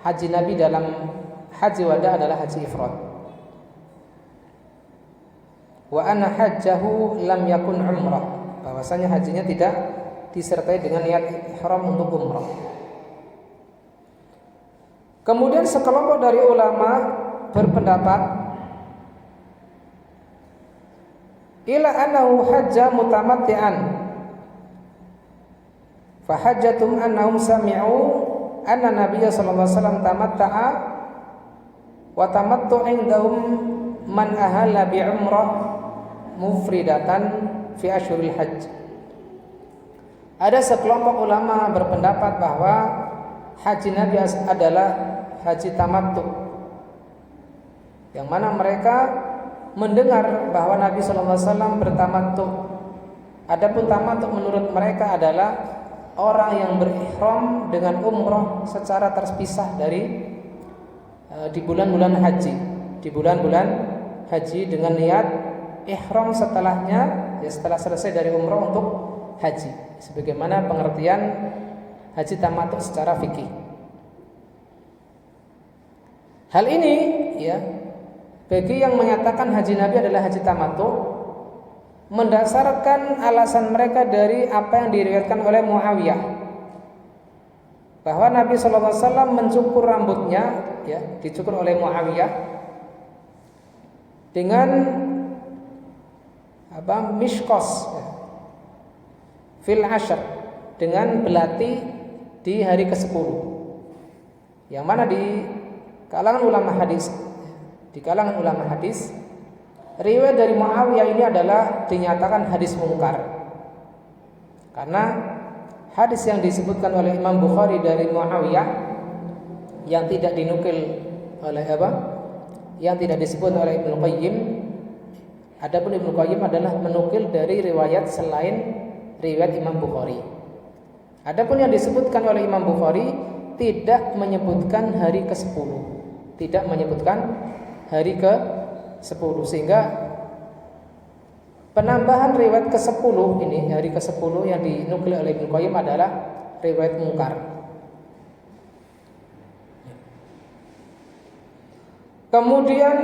haji Nabi dalam haji wada adalah haji ifrad. Wa anna hajjahu lam yakun umrah, bahwasanya hajinya tidak disertai dengan niat ihram untuk umrah. Kemudian sekelompok dari ulama berpendapat ila annahu hajja mutamatti'an, fa hajjatum annahum sami'u anna nabiyya sallallahu alaihi wasallam tamatta'a wa tamattu' indahum man ahalla bi umrah mufridatan fi asyuril hajj. Ada sekelompok ulama berpendapat bahwa haji Nabi adalah haji tamattu, yang mana mereka mendengar bahwa Nabi SAW bertamattu. Adapun tamattu menurut mereka adalah orang yang berihram dengan umrah secara terpisah dari di bulan-bulan haji, di bulan-bulan haji dengan niat ihram setelahnya, ya setelah selesai dari umrah untuk haji, sebagaimana pengertian haji tamattu secara fikih. Hal ini, ya, bagi yang menyatakan haji Nabi adalah haji tamattu, mendasarkan alasan mereka dari apa yang diriwayatkan oleh Muawiyah, bahwa Nabi SAW mencukur rambutnya, ya, dicukur oleh Muawiyah dengan mishkos, ya, fil ashr, dengan belati di hari ke-10, yang mana di kalangan ulama hadis, riwayat dari Muawiyah ini adalah dinyatakan hadis mungkar, karena hadis yang disebutkan oleh Imam Bukhari dari Muawiyah yang tidak dinukil oleh yang tidak disebut oleh Ibnu Qayyim. Adapun Ibnu Qayyim adalah menukil dari riwayat selain riwayat Imam Bukhari. Adapun yang disebutkan oleh Imam Bukhari tidak menyebutkan hari ke-10, tidak menyebutkan hari ke-10, sehingga penambahan riwayat ke-10 ini, hari ke-10 yang dinukil oleh Ibnu Qayyim adalah riwayat mungkar. Kemudian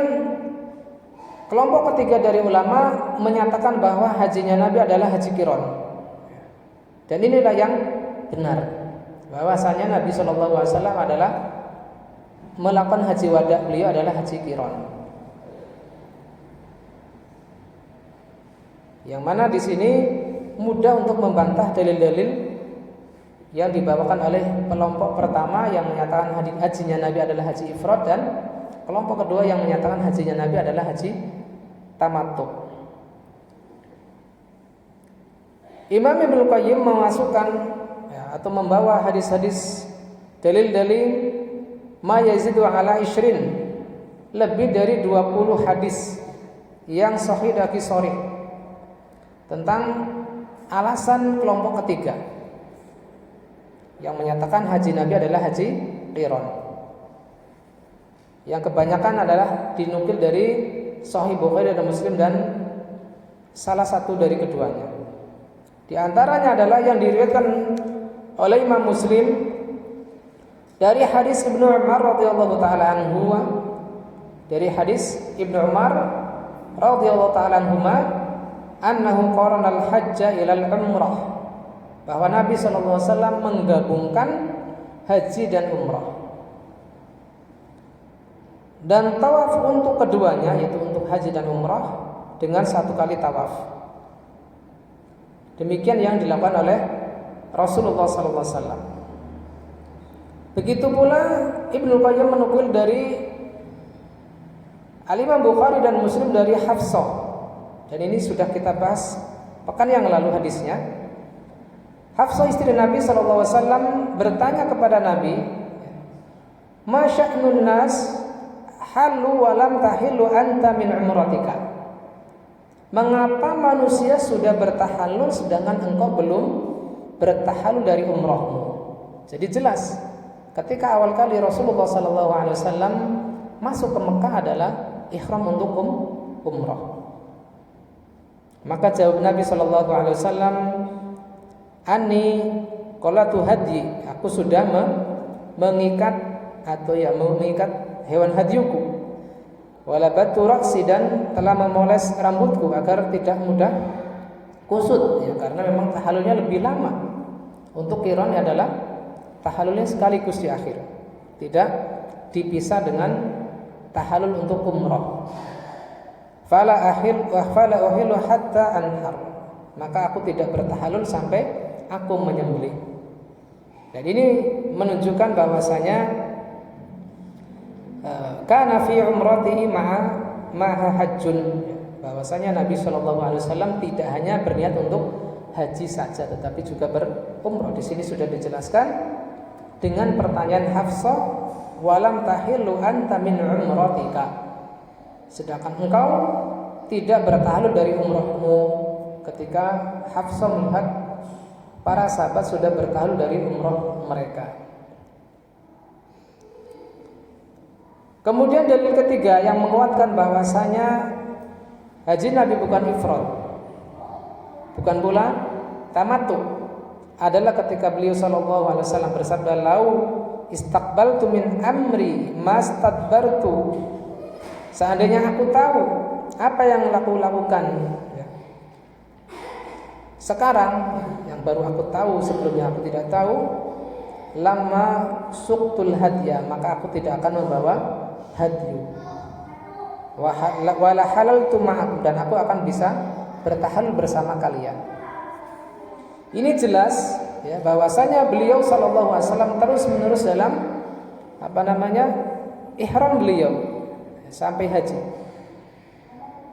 kelompok ketiga dari ulama menyatakan bahwa hajinya Nabi adalah haji qiron. Dan inilah yang benar, bahwasanya Nabi SAW adalah melakukan haji wada, beliau adalah haji qiron. Yang mana di sini mudah untuk membantah dalil-dalil yang dibawakan oleh kelompok pertama yang menyatakan hajinya Nabi adalah haji ifrad, dan kelompok kedua yang menyatakan hajinya Nabi adalah haji tamattu. Imam Ibnu Qayyim memasukkan, ya, atau membawa hadis-hadis dalil-dalil ma yazidu ala 20, lebih dari 20 hadis yang sahih dan sharih tentang alasan kelompok ketiga yang menyatakan haji Nabi adalah haji qiron, yang kebanyakan adalah dinukil dari Sahih Bukhari dan Muslim dan salah satu dari keduanya. Di antaranya adalah yang diriwayatkan oleh Imam Muslim Dari hadis Ibnu Umar radhiyallahu taala anhu, dari hadis Ibnu Umar radhiyallahu taala anhuma, annahu qarana al-hajja ila al-umrah, bahwa Nabi sallallahu alaihi wasallam menggabungkan haji dan umrah. Dan tawaf untuk keduanya, yaitu untuk haji dan umrah, dengan satu kali tawaf. Demikian yang dilakukan oleh Rasulullah sallallahu alaihi wasallam. Begitu pula Ibnu Qayyim menukil dari Al-Imam Bukhari dan Muslim dari Hafsah. Dan ini sudah kita bahas pekan yang lalu hadisnya. Hafsah istri Nabi sallallahu alaihi wasallam bertanya kepada Nabi, "Ma sya'nun nas halu wa lam tahillu anta min umratika?" Mengapa manusia sudah bertahallul sedangkan engkau belum bertahallul dari umrahmu? Jadi jelas, ketika awal kali Rasulullah sallallahu alaihi wasallam masuk ke Mekah adalah ihram untuk umrah. Maka jawab Nabi sallallahu alaihi wasallam, "Ani qalatu hadi," aku sudah mengikat atau mengikat hewan hadyuku. Walabatu ra'si, dan telah memoles rambutku agar tidak mudah kusut, ya, karena memang tahallulnya lebih lama. Untuk qiran adalah tahallulnya sekaligus di akhir, tidak dipisah dengan tahallul untuk umrah. Fala uhillu hatta anhar, maka aku tidak bertahallul sampai aku menyembelih. Dan ini menunjukkan bahwasanya kana fi umratihi ma'a hajjun, bahwasanya Nabi sallallahu alaihi wasallam tidak hanya berniat untuk haji saja tetapi juga berumrah. Di sini sudah dijelaskan dengan pertanyaan Hafsah, walam tahillu anta min umratika, sedangkan engkau tidak bertahallul dari umrahmu. Ketika Hafsah melihat para sahabat sudah bertahallul dari umrah mereka. Kemudian dalil ketiga yang menguatkan bahwasanya haji Nabi bukan ifrad, bukan pula tamattu, adalah ketika beliau sallallahu alaihi wasallam bersabda, "Lau istaqbaltu min amri mastadbartu." Seandainya aku tahu apa yang aku lakukan sekarang, yang baru aku tahu, sebelumnya aku tidak tahu, lama suqtul hadya, maka aku tidak akan membawa hadyu. Wala halaltu ma'akum, dan aku akan bisa bertahallul bersama kalian. Ini jelas ya bahwasanya beliau sallallahu alaihi wasallam terus menerus dalam ihram beliau sampai haji,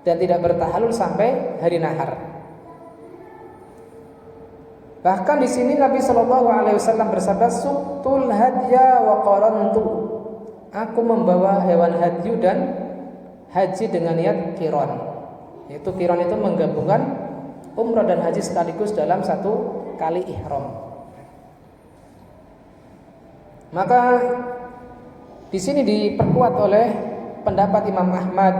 dan tidak bertahallul sampai hari nahar. Bahkan di sini Nabi sallallahu alaihi wasallam bersabda, "Suqtul hadya wa qarantu." Aku membawa hewan hadyu dan haji dengan niat qiran. Yaitu qiran itu menggabungkan umrah dan haji sekaligus dalam satu kali ihram. Maka di sini diperkuat oleh pendapat Imam Ahmad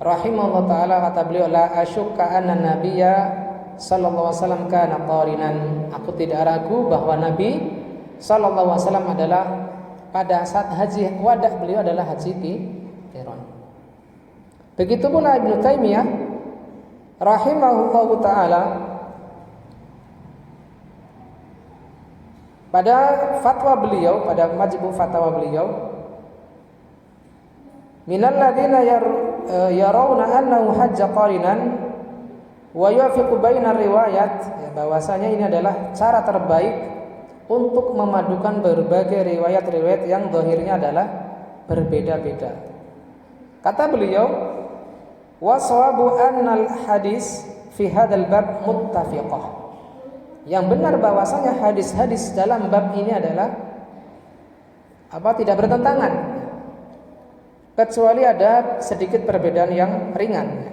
rahimahullah taala, kata beliau, "La asyukka anna nabiyya sallallahu alaihi wasallam kana qarinan." Aku tidak ragu bahwa Nabi sallallahu alaihi wasallam adalah pada saat haji wada beliau adalah haji qiran. Begitu pula Ibnu Taimiyah rahimahullahu taala pada fatwa beliau, pada majmu' fatwa beliau, minal ladzina yarawna annahu hajja qarinan wa yafiqu bainar riwayat, ya, bahwasanya ini adalah cara terbaik untuk memadukan berbagai riwayat-riwayat yang zahirnya adalah berbeda-beda. Kata beliau, waswabu annal hadis fi hadzal bab muttafiqah. Yang benar bahwasanya hadis-hadis dalam bab ini adalah tidak bertentangan, kecuali ada sedikit perbedaan yang ringan.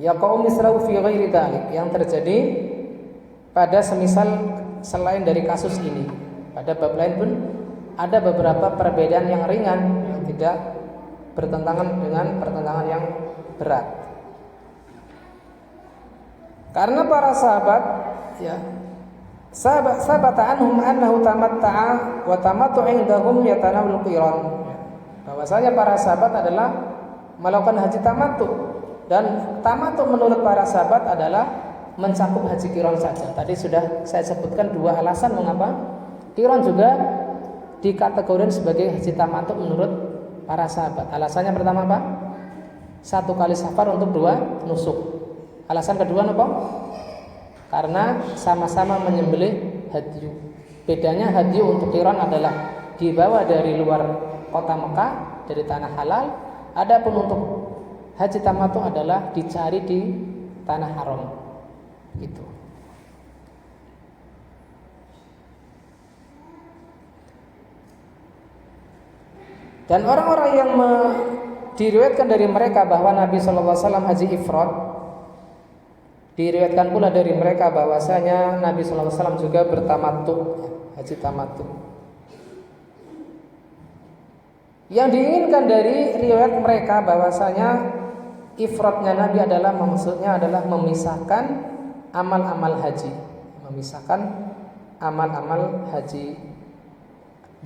Ya qaum mislahu fi ghairi dzalik, yang terjadi pada semisal selain dari kasus ini. Pada bab lain pun ada beberapa perbedaan yang ringan yang tidak bertentangan dengan pertentangan yang berat. Karena para sahabat sabata anhum annahu tamatta'a wa tamattu 'indahum yatanawul qiran. Bahwasanya para sahabat adalah melakukan haji tamattu, dan tamattu menurut para sahabat adalah mencakup haji qiran saja. Tadi sudah saya sebutkan dua alasan mengapa qiran juga dikategorikan sebagai haji tamattu menurut para sahabat. Alasannya pertama apa? Satu kali safar untuk dua nusuk. Alasan kedua apa? Karena sama-sama menyembelih hadyu. Bedanya hadyu untuk qiran adalah dibawa dari luar kota Mekah, dari tanah halal. Adapun untuk haji tamattu adalah dicari di tanah haram. Gitu. Dan orang-orang yang diriwayatkan dari mereka bahwa Nabi SAW haji ifrad, diriwayatkan pula dari mereka bahwasanya Nabi SAW juga bertamattu, haji tamattu. Yang diinginkan dari riwayat mereka bahwasanya ifradnya Nabi adalah maksudnya adalah memisahkan amal-amal haji, memisahkan amal-amal haji,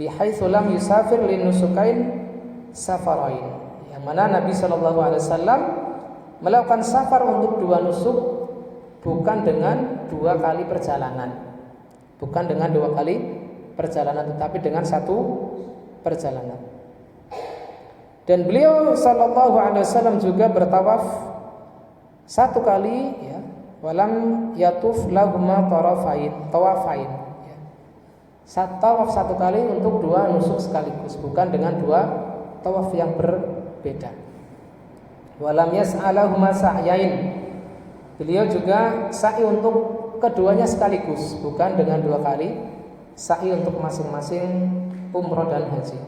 bihaitsu lam yusafir linusukain safarain, yang mana Nabi SAW melakukan safar untuk dua nusuk, bukan dengan dua kali perjalanan, tetapi dengan satu perjalanan. Dan beliau sallallahu alaihi wasallam juga bertawaf satu kali, ya, walam yatuf lahuma tawafain, ya. Tawaf satu kali untuk dua nusuk sekaligus, bukan dengan dua tawaf yang berbeda. Walam yas'alahuma sa'yain, beliau juga sa'i untuk keduanya sekaligus, bukan dengan dua kali sa'i untuk masing-masing umroh dan haji.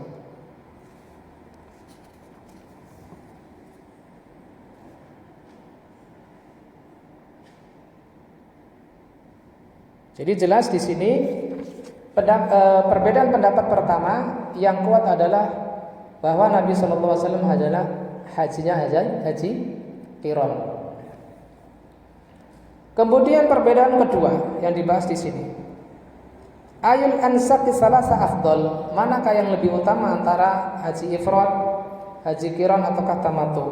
Jadi jelas di sini perbedaan pendapat pertama yang kuat adalah bahwa Nabi SAW adalah hajinya haji qiran. Kemudian perbedaan kedua yang dibahas di sini, ayul ansaki salasa afdal, manakah yang lebih utama antara haji ifrad, haji qiran ataukah tamattu?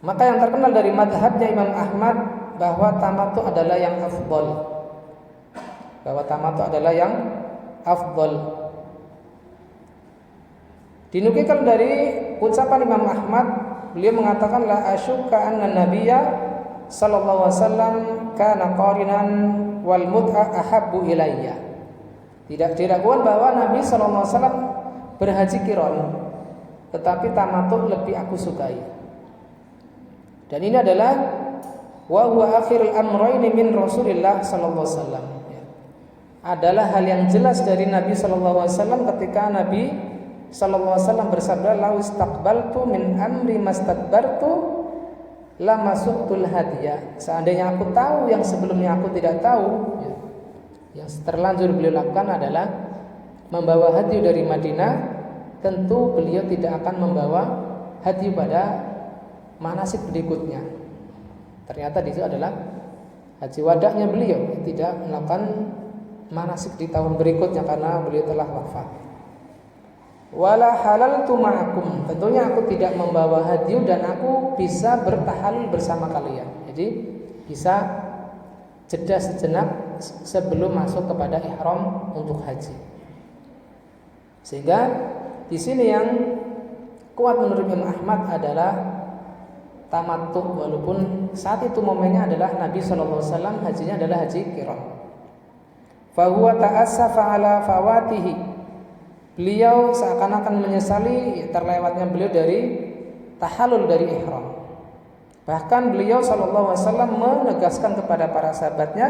Maka yang terkenal dari madhabnya Imam Ahmad bahwa tamattu adalah yang afdal. Dinukilkan dari ucapan Imam Ahmad, beliau mengatakan la asyukka anna nabiyya sallallahu alaihi wasallam kana qarinan wal mut'a ahabbu ilayya. Tidak diragukan bahwa Nabi sallallahu alaihi wasallam berhaji qiran, tetapi tamattu lebih aku sukai. Dan ini adalah wa huwa akhirul amrayni min Rasulillah sallallahu alaihi wasallam. Adalah hal yang jelas dari Nabi sallallahu alaihi wasallam ketika Nabi sallallahu alaihi wasallam bersabda, "Lau istaqbaltu min amri mastadbartu lama suqtul hadiya." Seandainya aku tahu yang sebelumnya aku tidak tahu, yang terlanjur beliau lakukan adalah membawa hadiyu dari Madinah, tentu beliau tidak akan membawa hadiyu pada manasik berikutnya. Ternyata di situ adalah haji wadahnya beliau, tidak melakukan manasik di tahun berikutnya karena beliau telah wafat. Wala halaltu ma'akum, tentunya aku tidak membawa hadiyu dan aku bisa bertahalul bersama kalian. Jadi bisa jeda sejenak sebelum masuk kepada ihram untuk haji. Sehingga di sini yang kuat menurut Imam Ahmad adalah tamattu, walaupun saat itu momennya adalah Nabi SAW hajinya adalah haji qiran. Fa huwa ta'assafa ala fawatihi, beliau seakan-akan menyesali terlewatnya beliau dari tahallul dari ihram. Bahkan beliau SAW menegaskan kepada para sahabatnya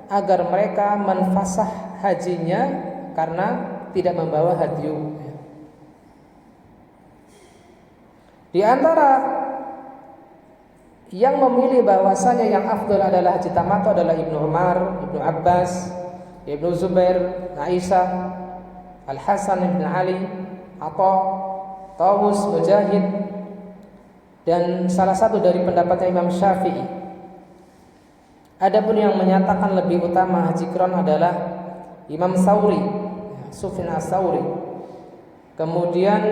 agar mereka menfasah hajinya karena tidak membawa hadiyu. Di antara yang memilih bahwasanya yang afdal adalah haji tamattu adalah Ibnu Umar, Ibnu Abbas, Ibnu Zubair, Aisyah, Al-Hasan bin Ali, Atha, Tawus, Mujahid, dan salah satu dari pendapatnya Imam Syafi'i. Adapun yang menyatakan lebih utama haji qiran adalah Imam Tsauri, Sufyan Ats-Tsauri. Kemudian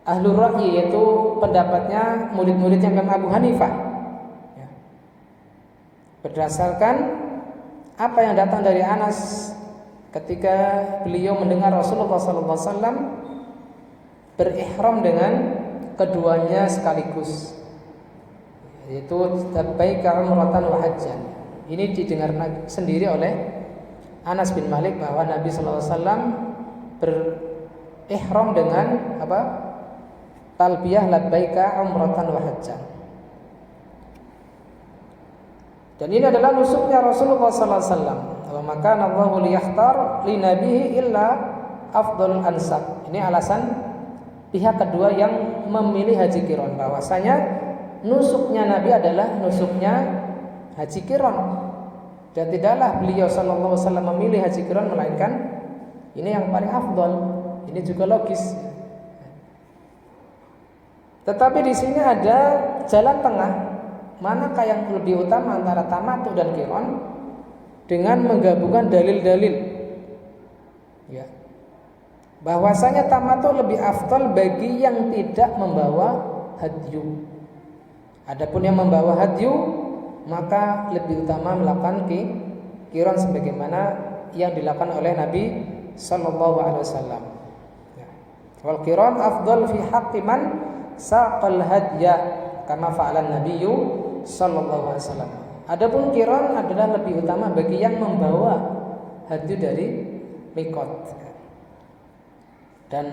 Ahlur Ra'yi, yaitu pendapatnya murid-muridnya Imam Abu Hanifah, ya. Berdasarkan apa yang datang dari Anas ketika beliau mendengar Rasulullah SAW berihram dengan keduanya sekaligus, yaitu labbaika umratan wa hajjan. Ini didengar sendiri oleh Anas bin Malik bahwa Nabi SAW berihram dengan apa? Talbiyah labbaika umratan wa hajjan. Dan ini adalah nusuknya Rasulullah SAW. Wa maka Allahu liyakhtar li nabihi illa afdalul ansab. Ini alasan pihak kedua yang memilih haji qiran, bahwasanya nusuknya Nabi adalah nusuknya haji qiran, dan tidaklah beliau sallallahu alaihi wasallam memilih haji qiran melainkan ini yang paling afdal. Ini juga logis. Tetapi di sini ada jalan tengah, manakah yang lebih utama antara tamattu dan qiran, dengan menggabungkan dalil-dalil, ya, bahwasanya tamattu lebih afdal bagi yang tidak membawa hadyu. Adapun yang membawa hadyu, maka lebih utama melakukan qiran sebagaimana yang dilakukan oleh Nabi sallallahu alaihi wasallam. Wal qiran afdal fi haqqi man saqal hadya kama fa'alan nabiyyu sallallahu alaihi wasallam. Adapun qiran adalah lebih utama bagi yang membawa hadyu dari mikot. Dan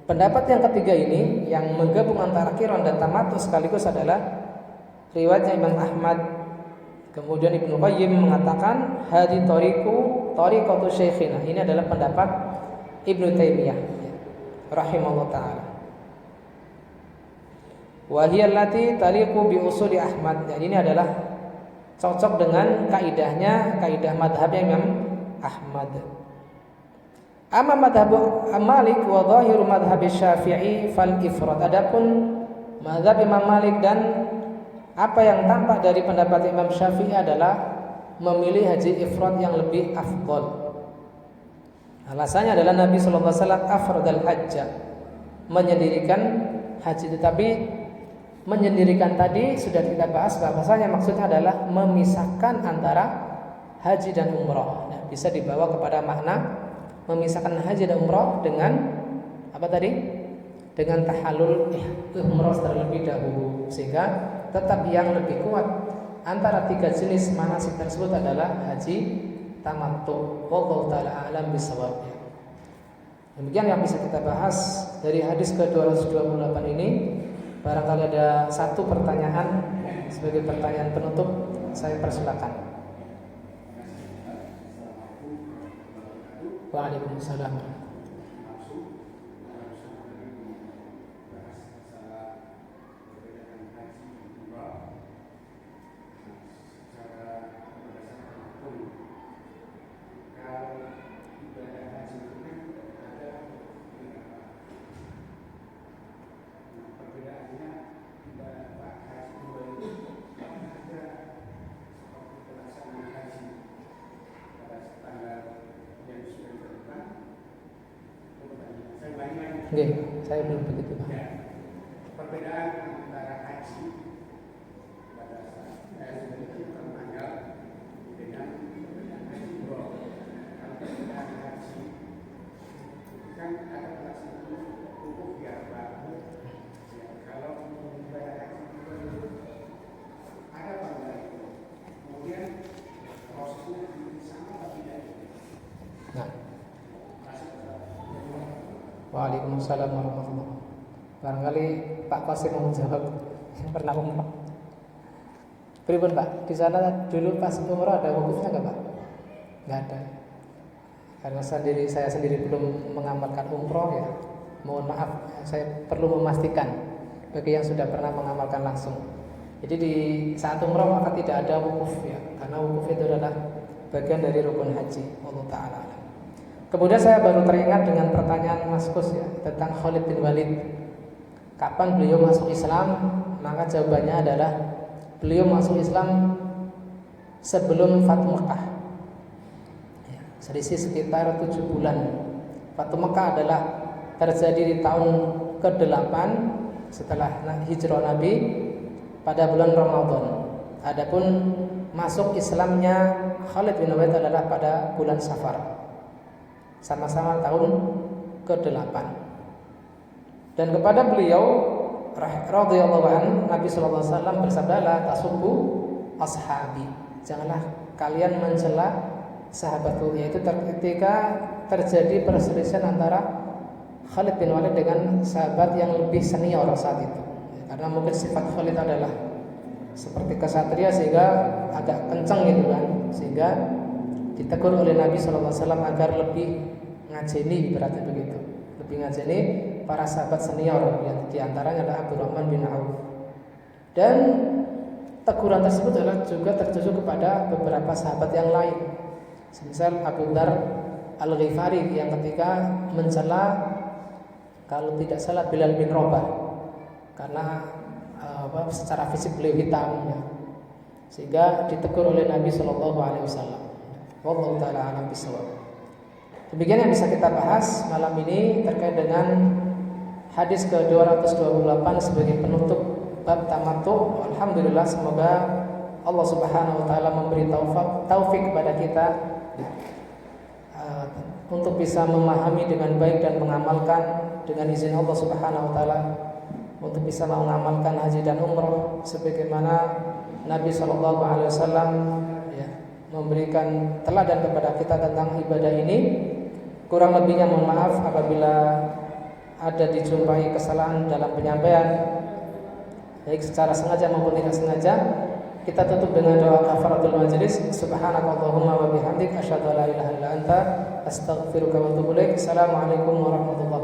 pendapat yang ketiga ini yang menggabung antara qiran dan tamattu sekaligus adalah riwayatnya Imam Ahmad. Kemudian Ibnu Qayyim mengatakan hadi tariqatu syekhina. Ini adalah pendapat Ibnu Taimiyah rahimahullah taala. Wa hiya allati taliqu bi usuli Ahmad. Dan ini adalah cocok dengan kaidah madhabnya Imam Ahmad. Amma madhabu Malik wa zahiru madhab Syafi'i fal ifrad. Adapun madhab Imam Malik dan apa yang tampak dari pendapat Imam Syafi'i adalah memilih haji ifrad yang lebih afdal. Alasannya adalah Nabi sallallahu alaihi wasallam afradal hajja, menyendirikan haji. Tetapi menyendirikan tadi sudah kita bahas, bahwasanya maksudnya adalah memisahkan antara haji dan umrah. Nah, bisa dibawa kepada makna memisahkan haji dan umrah dengan apa tadi? Dengan tahallul umrah terlebih dahulu, sehingga tetap yang lebih kuat antara tiga jenis manasik tersebut adalah haji tamattu. Wallahu taala alam bisawab. Demikian yang bisa kita bahas dari hadis ke-228 ini. Barangkali ada satu pertanyaan sebagai pertanyaan penutup, saya persilakan. Waalaikumsalam. Oke, saya belum begitu paham. Perbedaan antara haji pada saat tertanggal dengan haji umroh. Kalau perbedaan haji kan ada pelaksanaan wukuf yang baru. Kalau ibadah haji itu ada pada itu. Kemudian Rasul sama atau tidak? Nah. Waalaikumsalam warahmatullahi wabarakatuh. Barangkali Pak Qasim mau menjawab. Pernah umrah? Pripun Pak? Di sana dulu pas umrah ada wukufnya nggak Pak? Nggak ada. Karena saya sendiri belum mengamalkan umrah ya. Mohon maaf, saya perlu memastikan bagi yang sudah pernah mengamalkan langsung. Jadi di saat umrah maka tidak ada wukuf ya, karena wukuf itu adalah bagian dari rukun haji. Allah Taala. Kemudian saya baru teringat dengan pertanyaan Mas Kus ya, tentang Khalid bin Walid. Kapan beliau masuk Islam? Maka jawabannya adalah beliau masuk Islam sebelum Fatu Mekah. Ya, selisih sekitar 7 bulan. Fatu Mekah adalah terjadi di tahun ke-8 setelah hijrah Nabi pada bulan Ramadan. Adapun masuk Islamnya Khalid bin Walid adalah pada bulan Safar. Sama-sama tahun ke-8. Dan kepada beliau radhiyallahu anhu Nabi sallallahu alaihi wasallam bersabda, "La tasubbu ashabi." Janganlah kalian mencela sahabatku, yaitu ketika terjadi perselisihan antara Khalid bin Walid dengan sahabat yang lebih senior saat itu. Karena mungkin sifat Khalid adalah seperti kesatria sehingga agak kencang gitu kan, sehingga ditegur oleh Nabi sallallahu alaihi wasallam agar lebih ngajeni, berarti begitu. Lebih ngajeni para sahabat senior, yang di antaranya adalah Abdurrahman bin Auf. Dan teguran tersebut adalah juga tertuju kepada beberapa sahabat yang lain. Semisal Abu Dzar Al-Ghifari yang ketika mencela, kalau tidak salah, Bilal bin Rabah karena secara fisik beliau hitam ya. Sehingga ditegur oleh Nabi sallallahu alaihi wasallam. Wallahu taala a'lam bishawab. Demikian yang bisa kita bahas malam ini terkait dengan hadis ke-228 sebagai penutup bab tamattu. Alhamdulillah, semoga Allah Subhanahu wa taala memberi taufik kepada kita untuk bisa memahami dengan baik dan mengamalkan dengan izin Allah Subhanahu wa taala, untuk bisa mengamalkan haji dan umrah sebagaimana Nabi sallallahu alaihi wasallam ya memberikan teladan kepada kita tentang ibadah ini. Kurang lebihnya mohon maaf apabila ada dijumpai kesalahan dalam penyampaian, baik secara sengaja maupun tidak sengaja. Kita tutup dengan doa kafaratul majlis. Subhanakallahumma wa bihamdik asyhadu an la ilaha illa anta astaghfiruka wa atubu ilaik. Assalamualaikum warahmatullahi wabarakatuh.